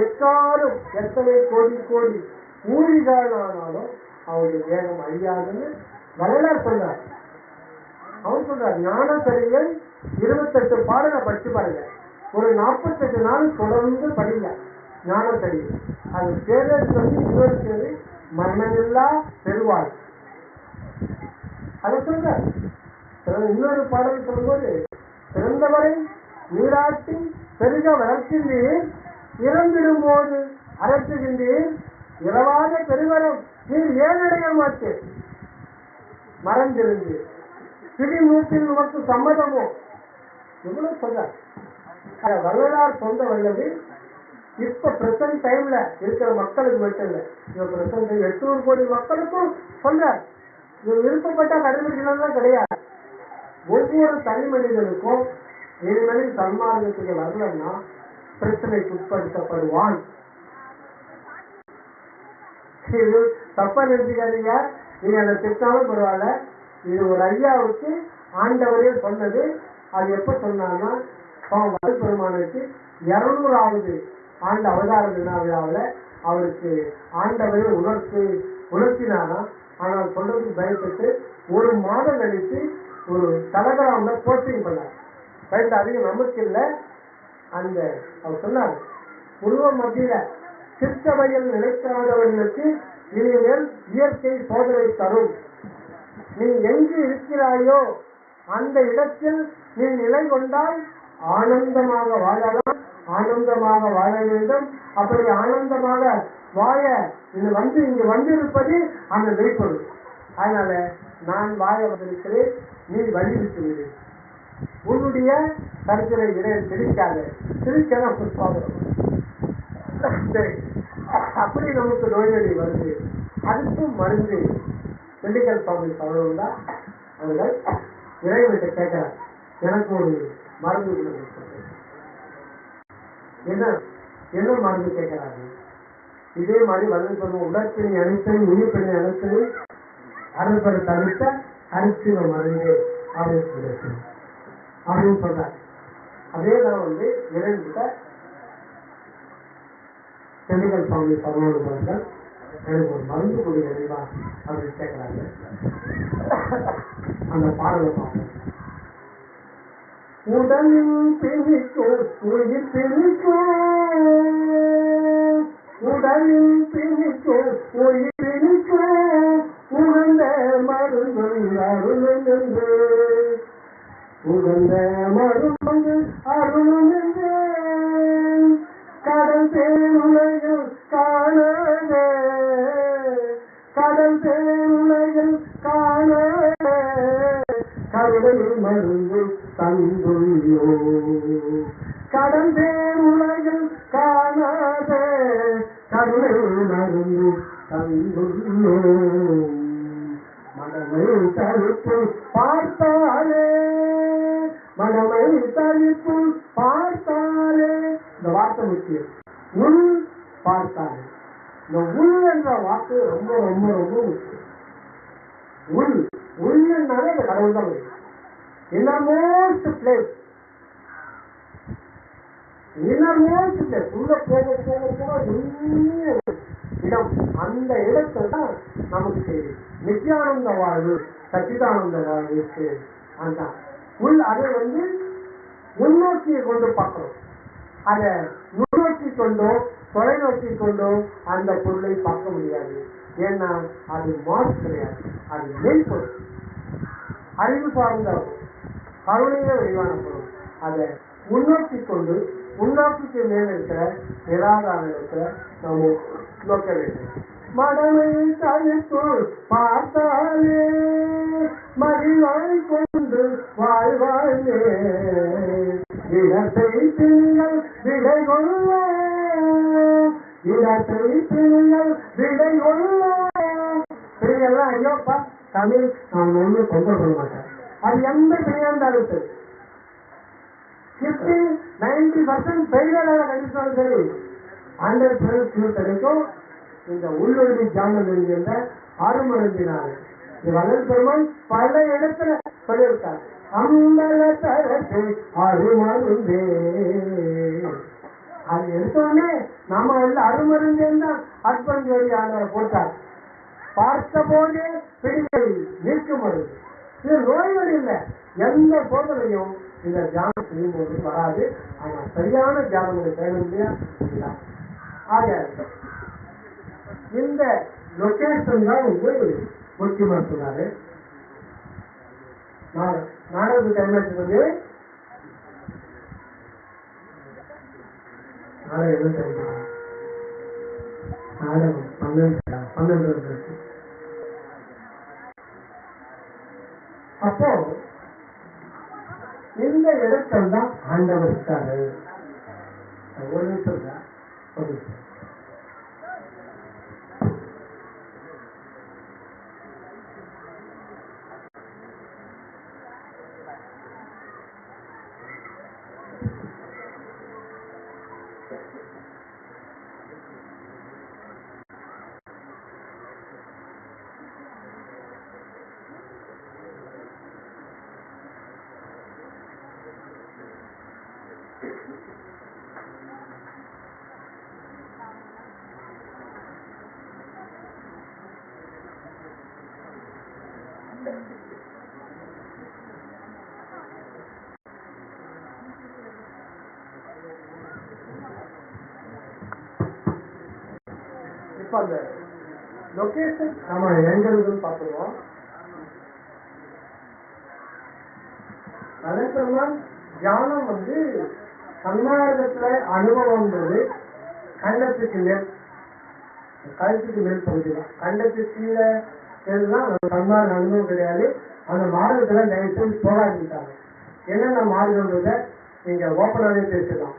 எக்காரும் எத்தனை கோடி கோடி ஊழிகானாலும் அவருடைய வேகம் அழியாதுன்னு வள்ளலார் சொல்றார். அவர் சொல்றார், ஞான சரிகள் 28 பாடலை படிச்சு பாருங்க. ஒரு 48 நாள் தொடர்ந்து படிங்க ஞான சரி. அது பேரரசு இன்னொரு பேரு மரணமில்லா பெருவாள். அதை சொல்ற இன்னொரு பாடல் சொல்லும்போது, பிறந்தவரை நீராட்டி பெருக வளர்க்கின்றீர், இறந்திடும் போது அரசுகின்றீர், இரவாத பெருவரம் நீர் ஏனடைய மாட்டேன் மறந்திருந்து பிடி மூப்பில் உனக்கு சம்மதமோ. எவ்வளவு சொல்ற வள்ளலார் சொந்த வல்லது. இப்ப பிரசன்ட் டைம்ல இருக்கிற மக்களுக்கு மட்டும் இல்ல, இப்ப பிரசன்ட் 800 கோடி மக்களுக்கும் சொல்ற. விருப்பப்பட்ட கடைபிடிக்கலாம் கிடையாது. ஒவ்வொரு தனி மனிதனுக்கும் இனிமேல் சன்மார்க்கத்துக்கு வரலன்னா பிரச்சனைக்கு உட்படுத்தப்படுவான். தப்பா நிறுத்திக்காதீங்க, நீங்க அந்த திட்டாலும் பரவாயில்ல. இது ஒரு ஐயாவுக்கு ஆண்டவரே சொன்னது. அது எப்ப சொன்னாங்கன்னா பெருமானுக்கு 200வது ஆண்டு அவதார தின விழாவில் அவருக்கு ஆண்டவரே உணர்த்தினாரா. ஆனால் சொல்றதுக்கு பயப்பட்டு 1 மாதம் கழித்து ஒரு டெலகிராம்ல போஸ்டிங் பண்ணார். அதிகம் நமக்கு இல்லை. அந்த அவர் சொன்னார், உருவ மத்தியில சிற்சபையில் நிலைக்காதவர்களுக்கு இனிமேல் இயற்கை சோதனை தரும். நீ எங்கு இருக்கிறாயோ அந்த இடத்தில் நீ நிலை கொண்டால் ஆனந்தமாக வாழலாம், ஆனந்தமாக வாழ வேண்டும். அப்படி ஆனந்தமாக வாழ இங்கு வந்திருப்பது அந்த மெய்ப்பொருள். அதனால நான் வாழ வந்திருக்கிறேன், நீ வழிவிட்டு விடு. உன்னுடைய கருத்தினை இடையில் திரிக்காத புஷ்பாவரம். அப்படி நமக்கு நோய்நொடி வருது. அதுக்கும் மருந்து திண்டுக்கல் சுவாமி அவர்கள் அவர்கள் இறைவனுக்கு கேட்கிறார், எனக்கு ஒரு மருந்து என்ன மருந்து கேட்கிறாங்க. இதே மாதிரி வல்லல் சொல்லுவோம், உடற்பிணி அனைத்தையும் உயிர்ப்பிணி அனைத்தையும் அறுப்பது தவிர்த்த அரிசிவ மருந்து அப்படின்னு சொல்றாரு. அதே தான் இறைவன்கிட்ட திண்டுக்கல் சுவாமி பரவாயில்லை எனக்கு ஒரு மருந்து கொடு இறைவா அப்படின்னு கேட்கிறாங்க. அந்த பாடலை பார்ப்போம். உடலின் பிணிக்கும் உயிர் பிணிக்கும், உடலின் பிணிக்கும் உயிர் பிணிக்கும், உகந்த மருந்து அருளுமென்று, உகந்த மருந்து அருளுமென்று, கடல் தேனுலகில் காணல, கடல் தேனுலகில் காணல, கருடல் மருந்து தந்துள்ளோ, கடல் கருணை மருந்து தந்துள்ளோம். மனமை தவிப்பு பார்த்தாலே, மனமை தவிப்பு பார்த்தாலே, இந்த வார்த்தை முக்கியம். உள் பார்த்தாலே, இந்த உள் என்ற வார்த்தை ரொம்ப ரொம்ப ரொம்ப முக்கியம். உள் உள்ளனாலே அந்த கடவுள் தான் வரும். இன்னர்மோஸ்ட் பிளேஸ், இன்னர்மோஸ்ட் பிளேஸ், உள்ள போக போக போக நுண்ணிய இடம். அந்த இடத்துல தான் நமக்கு நித்யானந்த வாழ்வு, சச்சிதானந்த வாழ்வுக்கு அந்த உள். அதை முன்னோக்கியை கொண்டு பார்க்கணும். அதை முன்னோக்கி கொண்டோ தொலைநோக்கி கொண்டோ அந்த பொருளை பார்க்க முடியாது. ஏன்னா அது மார்க் கிடையாது, அது மெய்ப்பொருள், அறிவு சார்ந்த கருணைய விரிவான பொருள். அதை முன்னோக்கி கொண்டு முன்னோக்கிக்கு மேல் இருக்கிற நிராகார இருக்கிற நம்ம நோக்க வேண்டும். மடமை தவிர்த்து பார்த்தாலே மகிழ்வாய் கொண்டு வாழ்வாயே, இடத்தை திங்கள் விடை கொள்ள, இடத்தை திங்கள் விடை கொள்ள. பிள்ளைகள்லாம் ஐயோப்பா தமிழ் நான் ஒண்ணு தொந்தரவு பண்ண மாட்டேன். அது எந்த பிள்ளையாண்டாலும் சரி, 90% பெய்தலாக கண்டிப்பாலும் சரி, 100% கிடைக்கும். இந்த உள்ளொழி ஜாமன் என்கின்ற அருமருந்தினார் வள்ளல் பெருமான் பல இடத்துல சொல்லியிருக்கார். அம்பல தரத்தை அருமருந்தே. அது எடுத்தோடனே நாம அருமருந்தேன் தான் அர்ப்பன் ஜோதி ஆண்டவரை போட்டார். பார்த்த போதே பிடிக்கை நிற்கும் மருந்து. இது நோய்கள் இல்லை, எந்த போதனையும் இந்த தியானம் செய்யும் போது வராது. ஆனா சரியான தியானங்களை தேவையா. ஆக இந்த லொகேஷன் தான் முக்கியமா சொன்னாரு. நாடகத்துக்கு என்ன சொல்றது, நாடகம் என்ன தெரியுமா, நாடகம் 12 அப்போ இந்த இடத்தில் தான் ஆண்டவர் இருக்காரு. ஒரு நிமிஷம் தான், ஒரு நிமிஷம். இப்ப அந்த லொகேஷன் நம்ம எங்களுக்கு பார்த்துருவோம். அதற்கெல்லாம் தியானம் சன்மார்க்கத்துல அனுபவம்ன்றது கண்டத்துக்கு மேல், கழுத்துக்கு மேல் பகுதி தான். கண்டத்துக்கு கீழே தான் சன்மார்க்க அனுபவம் கிடையாது. அந்த மார்க்கத்துல தயவுசெய்து போராடிட்டாங்க. என்னென்ன மார்க்கம்ன்றத நீங்க ஓப்பனாவே பேசலாம்.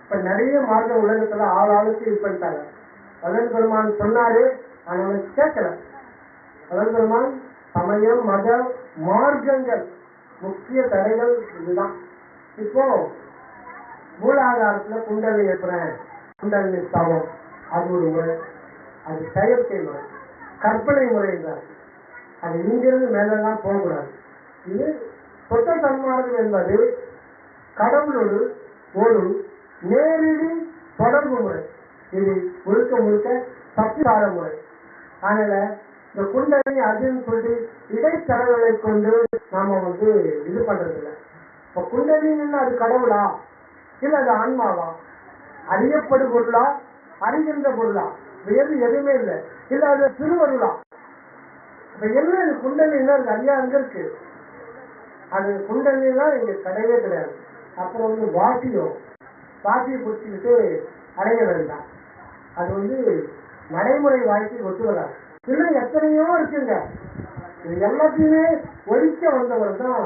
இப்ப நிறைய மார்க்க உலகத்துல ஆளுக்கு இது பண்ணிட்டாங்க. அதன் பெருமான் சொன்னாரு, அதனால கேட்கல. அதன் பெருமான் சமயம் மத மார்க்கங்கள் முக்கிய தடைகள் இதுதான். இப்போ மூலாதாரத்துல குண்டலி ஏற்புறேன், குண்டலி ஸ்தவம், அது ஒரு முறை. அது செயற்கை முறை, கற்பனை முறை என்றார். அது இங்கிருந்து மேலெல்லாம் போகக்கூடாது. இது சொத்த சன்மார்க்கம் என்பது கடவுளோடு ஒரு நேரடி தொடர்பு முறை. இது முழுக்க முழுக்க சத்தியார முறை. அதனால இந்த குண்டலி அதுன்னு சொல்லி இடைத்தரவுகளை கொண்டு நாம இது பண்றது இல்லை. இப்ப குண்டலின்னு அது கடவுளா இல்ல அது ஆன்மாவா, அறியப்படு பொருளா அறிகின்ற பொருளா, வேறு எதுவுமே இல்லை. இல்ல அது திருவருளா. இப்ப என்ன இது குண்டலின்னா இருக்கு, ஐயா அங்க இருக்கு. அது குண்டலிலாம் இங்க கிடையவே கிடையாது. அப்புறம் வாசியை பிடிச்சிக்கிட்டு அடைய வேண்டாம். அது நடைமுறை வாழ்க்கை ஒத்து வராது. இன்னும் எத்தனையோ இருக்குங்க. இது எல்லாத்தையுமே ஒழிக்க வந்தவர் தான்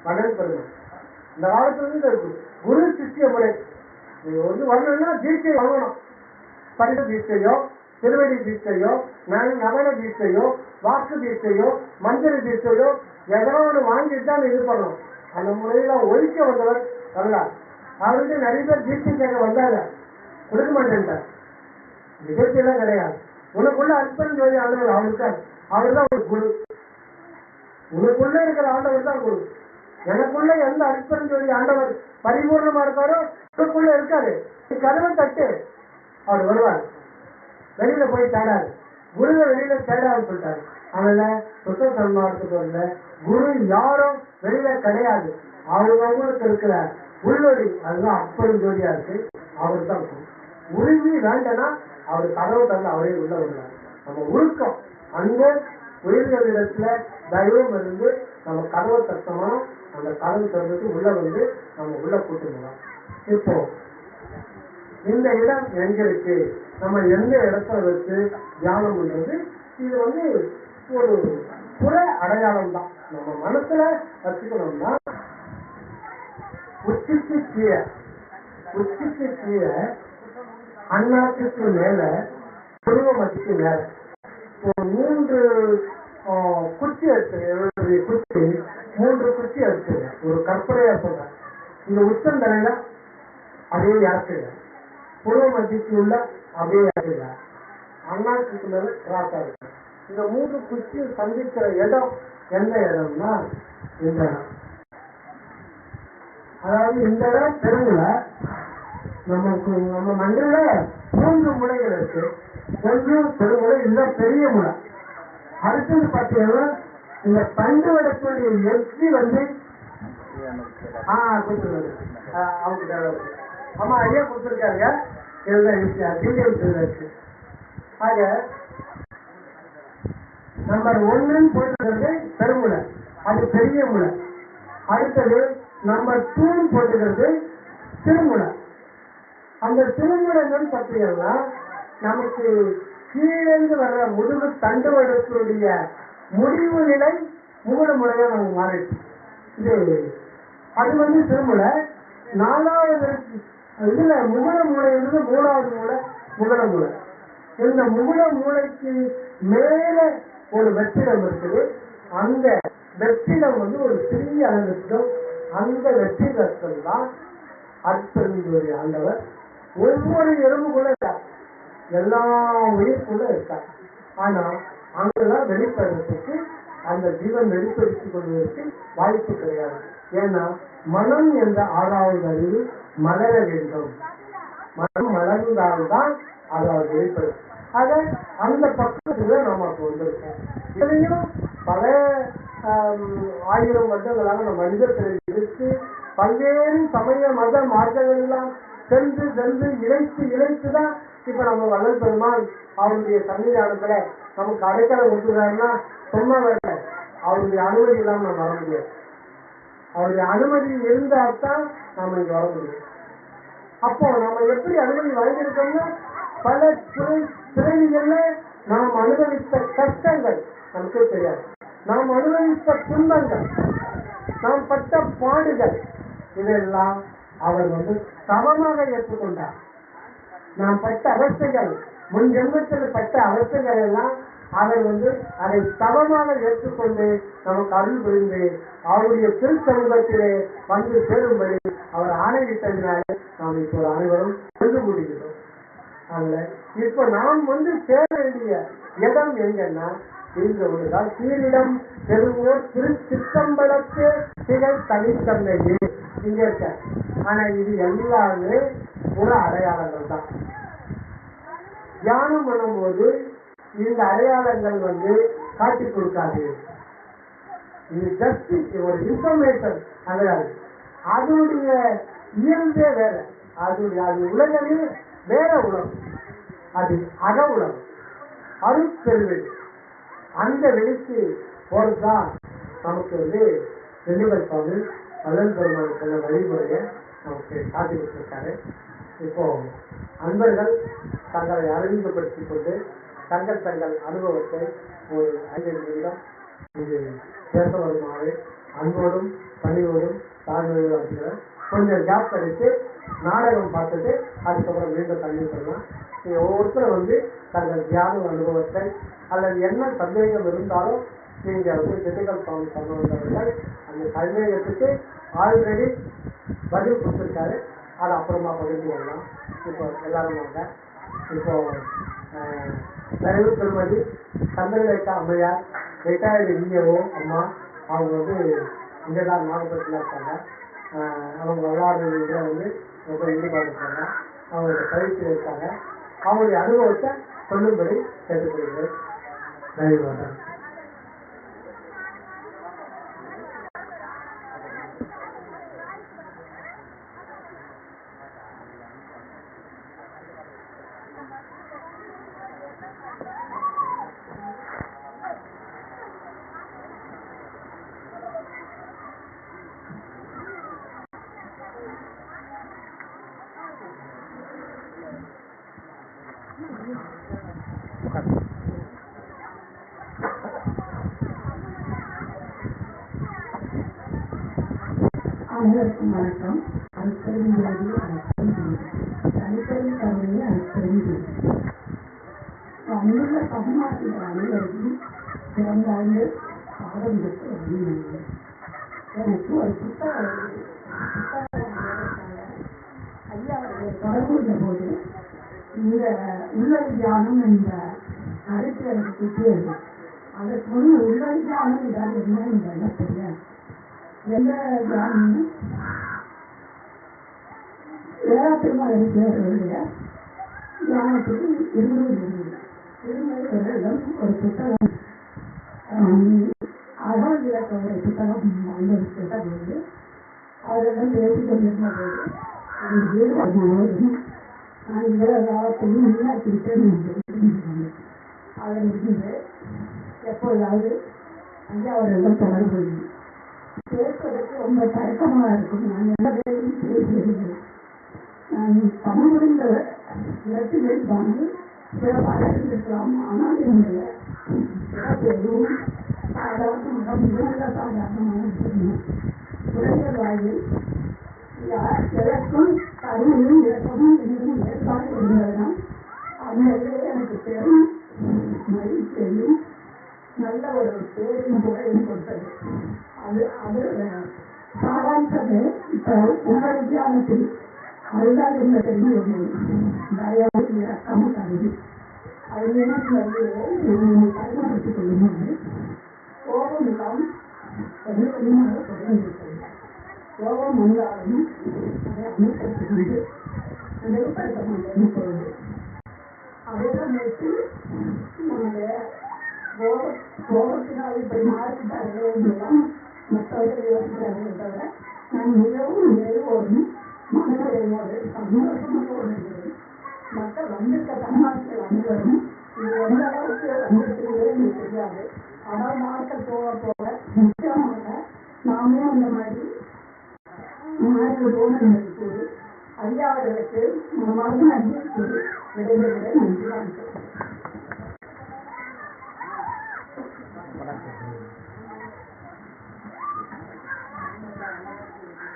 வள்ளல் பெருமான். இந்த காலத்துல இருக்கு குரு சிஷ்ய முறை. இது வரணும்னா தீட்சை வாங்கணும். பரிசு தீட்சையோ, திருவடி தீட்சையோ, நவன தீட்சையோ, வாக்கு தீட்சையோ, மந்திர தீட்சையோ ஏதோ ஒன்று வாங்கிட்டு தான் இது பண்ணணும். அந்த முறையில ஒழிக்க வந்தவர் வரலாறு. அவருக்கு நிறைய பேர் தீட்சை கேட்க வந்தாங்க, கொடுக்க மாட்டேன்ட்டார். நிகழ்ச்சியெல்லாம் கிடையாது. உனக்குள்ள அற்புதம் ஜோதி ஆண்டவர் அவருக்கார், அவர் தான் ஒரு குரு. உனக்குள்ள இருக்கிற ஆண்டவர் தான் குரு. எனக்குள்ள எந்த அற்புதம் ஜோதி ஆண்டவர் பரிபூர்ணமா இருக்காரோ உனக்குள்ள இருக்காரு. கதவை தட்டு, அவர் வருவார். வெளியில போய் தேடாரு, குருவை வெளியில தேடாது சொல்லிட்டாரு. அதனால சுத்த சன்மார்க்கத்துக்கு வந்த குரு யாரும் வெளியில கிடையாது. அவங்களுக்கு இருக்கிற உள்ளொடி அதுதான் அப்பரும் ஜோதியா இருக்கு. அவர் தான் உறுதி வேண்டனா அவர் கதவு தந்து அவரே உள்ள வருவார். நம்ம உருக்கம் அங்கே உயிர்களிடத்துல தயவும் இருந்து நம்ம கதவை தட்டோம்னா அந்த கதவு திறந்துட்டு உள்ள வந்து நம்ம உள்ள கூட்டுக்கலாம். இப்போ இந்த இடம் எங்க இருக்கு, நம்ம எந்த இடத்த வச்சு தியானம் பண்றது, இது ஒரு புற அடையாளம் தான். நம்ம மனசுல வச்சுக்கணும்னா உச்சிக்கு கீழே, உச்சிக்கு கீழே அண்ணாத்துக்கு மேல, புருவ மத்திக்கு மேல ஒரு 3 குச்சி எடுத்துங்க. குச்சி 3 குச்சி எடுத்துங்க. ஒரு கற்பனையா சொல்ற இந்த உச்சந்தலையில அப்படியே இறக்குங்க, புருவ மத்திக்கு உள்ள அப்படியே இறக்குங்க, அண்ணாத்துக்கு மேல கிராஸா இருக்கு. இந்த 3 குச்சி சந்திக்கிற இடம் எந்த இடம்னா இந்த இடம். அதாவது இந்த இடம் பெருங்குல நம்ம மண்ணில 3 முனைகள் இருக்கு. ஒன்று பெருமுறை, இல்ல பெரிய முனை. அடுத்தது பார்த்தீங்கன்னா இந்த பண்டு வடக்கூடிய எச்சி கொடுத்துருக்காரு. அவங்க ஆமா ஐயா கொடுத்துருக்காருங்க. ஆக நம்பர் 1 போட்டுக்கிறது பெருமுனை, அது பெரிய முனை. அடுத்தது நம்பர் 2 போட்டுக்கிறது திருமுனை. அந்த திருமுனைன்னு பார்த்தீங்கன்னா நமக்கு கீழேந்து வர்ற முதுகு தண்டு வடக்கூடிய முடிவு நிலை முகட முறையா நம்ம மாறிடுச்சு. இது அது திருமுனை. 4வது இதுல முகட மூளை 3வது மூளை முகட மூளை. இந்த முகட மூளைக்கு மேல ஒரு வெற்றிடம் இருக்குது. அந்த வெற்றிடம் ஒரு சிறிய அளவிற்கும். அந்த வெற்றிடத்தில் தான் அற்புதம் ஆண்டவர் ஒவ்வொரு எறும்புக்குள்ள இருக்கார், எல்லா உயிர்க்குள்ள இருக்கார். ஆனா அங்கெல்லாம் வெளிப்படுறதுக்கு அந்த ஜீவன் வெளிப்படுத்திக் கொள்வதற்கு வாய்ப்பு கிடையாது. ஏன்னா மனம் என்ற 6வது அறிவு மலர வேண்டும். மனம் மலர்ந்தால்தான் அதாவது வெளிப்படும். ஆக அந்த பக்கத்துல நமக்கு வந்திருக்கோம். இதையும் பல 1000 வருடங்களாக நம்ம மனிதர்களை இருக்கு. பல்வேறு சமய மத மார்க்கங்கள் எல்லாம் சென்று சென்று இழைத்துதான் இப்ப நம்ம வள்ளல் பெருமாள் அவருடைய சன்னிதானத்துல நமக்கு அடைக்கலம் கொடுத்துறாருன்னா சும்மா வேற அவருடைய அனுமதி இல்லாம நம்ம வர முடியாது. அவருடைய அனுமதி இருந்தால்தான் நாம இங்க வர முடியும். அப்போ நம்ம எப்படி அனுமதி வாங்கியிருக்கோம்னா பல பிறவிகள்ல நாம் அனுபவித்த கஷ்டங்கள் நமக்கு தெரியாது. நாம் அனுபவித்த துன்பங்கள், நாம் பட்ட பாடுகள், இதெல்லாம் அவர் சமமாக ஏற்றுக்கொண்டார். நாம் பட்ட அவஸ்தைகள், முன் ஜென்மத்தில் பட்ட அவஸ்தைகள் எல்லாம் அவர் அதை சமமாக ஏற்றுக்கொண்டு நமக்கு அருள் புரிந்து அவருடைய திருச்சமூகத்திலே சேரும்படி அவர் ஆணையிட்டதினாலே நாம் இப்போ அனைவரும் சென்று முடிகிறோம். அதுல இப்ப நாம் சேர வேண்டிய இடம் எங்கன்னா இந்த ஒன்றுதான். கீழிடம் பெருங்கோர் திருச்சிற்றம்பலத்து திகழ் தனித்தன்மையே இங்க இருக்க. ஆனா இது எல்லாமே ஒரு அடையாளங்கள் தான். தியானம் பண்ணும்போது இந்த அடையாளங்கள் காட்டி கொடுக்காது. இது ஜஸ்ட் ஒரு இன்ஃபர்மேஷன். அதனுடைய இயல்பே வேற. அது உலகமே வேற உலகம். அது அக உலகம், அருட்பெருவெளி. அந்த வெளிக்கு போறதுதான் நமக்கு வெள்ளிவர் சுவாமி வள்ளல் பெருமாள் சொன்ன வழிமுறையை நமக்கு காட்டி கொடுத்திருக்காரு. இப்போ அன்பர்கள் தங்களை அறிமுகப்படுத்திக் கொண்டு தங்கள் அனுபவத்தை ஒரு 5 நிமிடம் இது பேச வருமாறு அன்போடும் பணிவோடும் தாழ்மையோடும் கொஞ்சம் கேப் கிடைத்து நாடகம் பார்த்துட்டு அதுக்கப்புறம் மீண்டும் தண்ணி சொல்லலாம். நீங்கள் ஒவ்வொருத்தரும் வந்து தங்கள் தியான அனுபவத்தை அல்லது என்ன சந்தேகம் இருந்தாலும் நீங்கள் வந்து திண்டுக்கல் சுவாமி சொன்னவர்கள் அந்த சந்தேகத்துக்கு ஆல்ரெடி பதில் கொடுத்துருக்காரு. அதை அப்புறமா பகிர்ந்து கொள்ளலாம். இப்போ எல்லாரும் வாங்க. இப்போ நிறைவு திருமதி சந்திரலேகா அம்மையார் ரிட்டையர்டு இந்தியவோ அம்மா, அவங்க வந்து இங்கே தான் நாகப்பட்டினத்தில் இருக்காங்க. அவங்க விளையாடுறதுல வந்து ரொம்ப ஈடுபாடு இருக்காங்க. அவங்களோட பயிற்சி இருக்காங்க. அவங்களுடைய அனுபவத்தை சொல்லும்படி கேட்டுக்கொள்கிறேன். நிறைவாக அனைவருக்கும் வணக்கம். அருட்பெருஞ்சோதி தனிப்பெரும் கருணையை அருட்பெருஞ்சோதி. அங்குள்ள பதினாறு அனைவருக்கும் பிறந்த ஆண்டு பாடம் பெற்று வருகிறது. எனக்கு ஒரு புத்தகம் ஐயா அவர்கள் தொடர்புள்ள போது இந்த உள்ளல் தியானம் என்ற கருத்து எனக்கு கிட்டியது. அதற்கு முன் உள்ளல் தியானம் என்றால் என்ன என்று தெரியாது. எந்த தியானம் திருமண தியானத்துக்கு இருந்தவர்களிடம் ஒரு புத்தகம் அகல் விளக்க ஒரு புத்தகம் வாங்கி கேட்டபோது அவரிடம் பேசிக் கொண்டிருந்த போது எனக்கு ஈடுபாடு முழுவதும் நான் இந்த காலத்தையும் முன்னாக்கிவிட்டேன் என்று அதிலிருந்து எப்பொழுதாவது ஐயா அவரிடம் தொடர்பு பேசுவதற்கு ரொம்ப தயக்கமாக இருக்கும். நான் எல்லா பேரும் பேசுகிறேன். நான் தமிழ் முடிந்த இடத்தில் இருப்பாமல் சிறப்பாக இருந்திருக்கலாம். ஆனால் என்னுடைய எதுவும் சாதாரணமாக மிக சாதாரணமாக இருக்கணும். குறைந்த வாழ்வில் எதற்கும் கருணையும் இறக்கமும் என்னும் ஏற்பாடு இருந்ததுனால் அந்த எனக்கு பெரும் மகிழ்ச்சியையும் நல்ல ஒரு பேரும் புகழையும் கொடுத்தது. அது சாராம்சமே இப்போ உங்கள் தியானத்தில் அதுதான் என்ன தெரிஞ்சு தயாரி இறக்கம் கருதி அது எனக்கு வந்து பயன்படுத்திக் கொள்ளும்போது கோபம் இல்லாமல் கொஞ்சம் கொஞ்சமாக தொடர்ந்திருக்கிறது. கோபம் வந்தாலும் அதை அமைப்பதற்கு கொண்டு நிலைப்படுத்த மாட்டேன்னு போகுது. அதே சமயத்தில் நம்முடைய கோபத்தினால் இப்படி மாறிவிட்டார்களே என்றெல்லாம் மற்றவர்கள் யோசிக்கிறார்களே தவிர நான் மிகவும் நிறைவோடும் மனநிறைவோடு சந்தோஷமாக இருக்கிறேன். மக்கள் வந்திருக்க தன்மார்கள் அனைவரும் இது எந்த அளவுக்கு வந்திருக்கிறீங்களே எனக்கு தெரியாது. ஆனால் நாட்கள் போக போக நிச்சயமாக நாமே அந்த மாதிரி மாறிவிடுவோம் என்பது கூறி ஐயா அவர்களுக்கு மனமாக நன்றி கூறி விடைபெறுகிறேன். நன்றி வணக்கம்.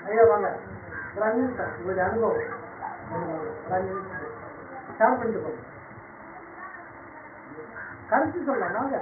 ஐயா வாங்க. ஒரு 5 நிமிஷம் உங்களுடைய அனுபவம் ஒரு 5 நிமிஷம் ஷேர் பண்ணிட்டு போங்க. கருத்து சொல்லலாம் வாங்க.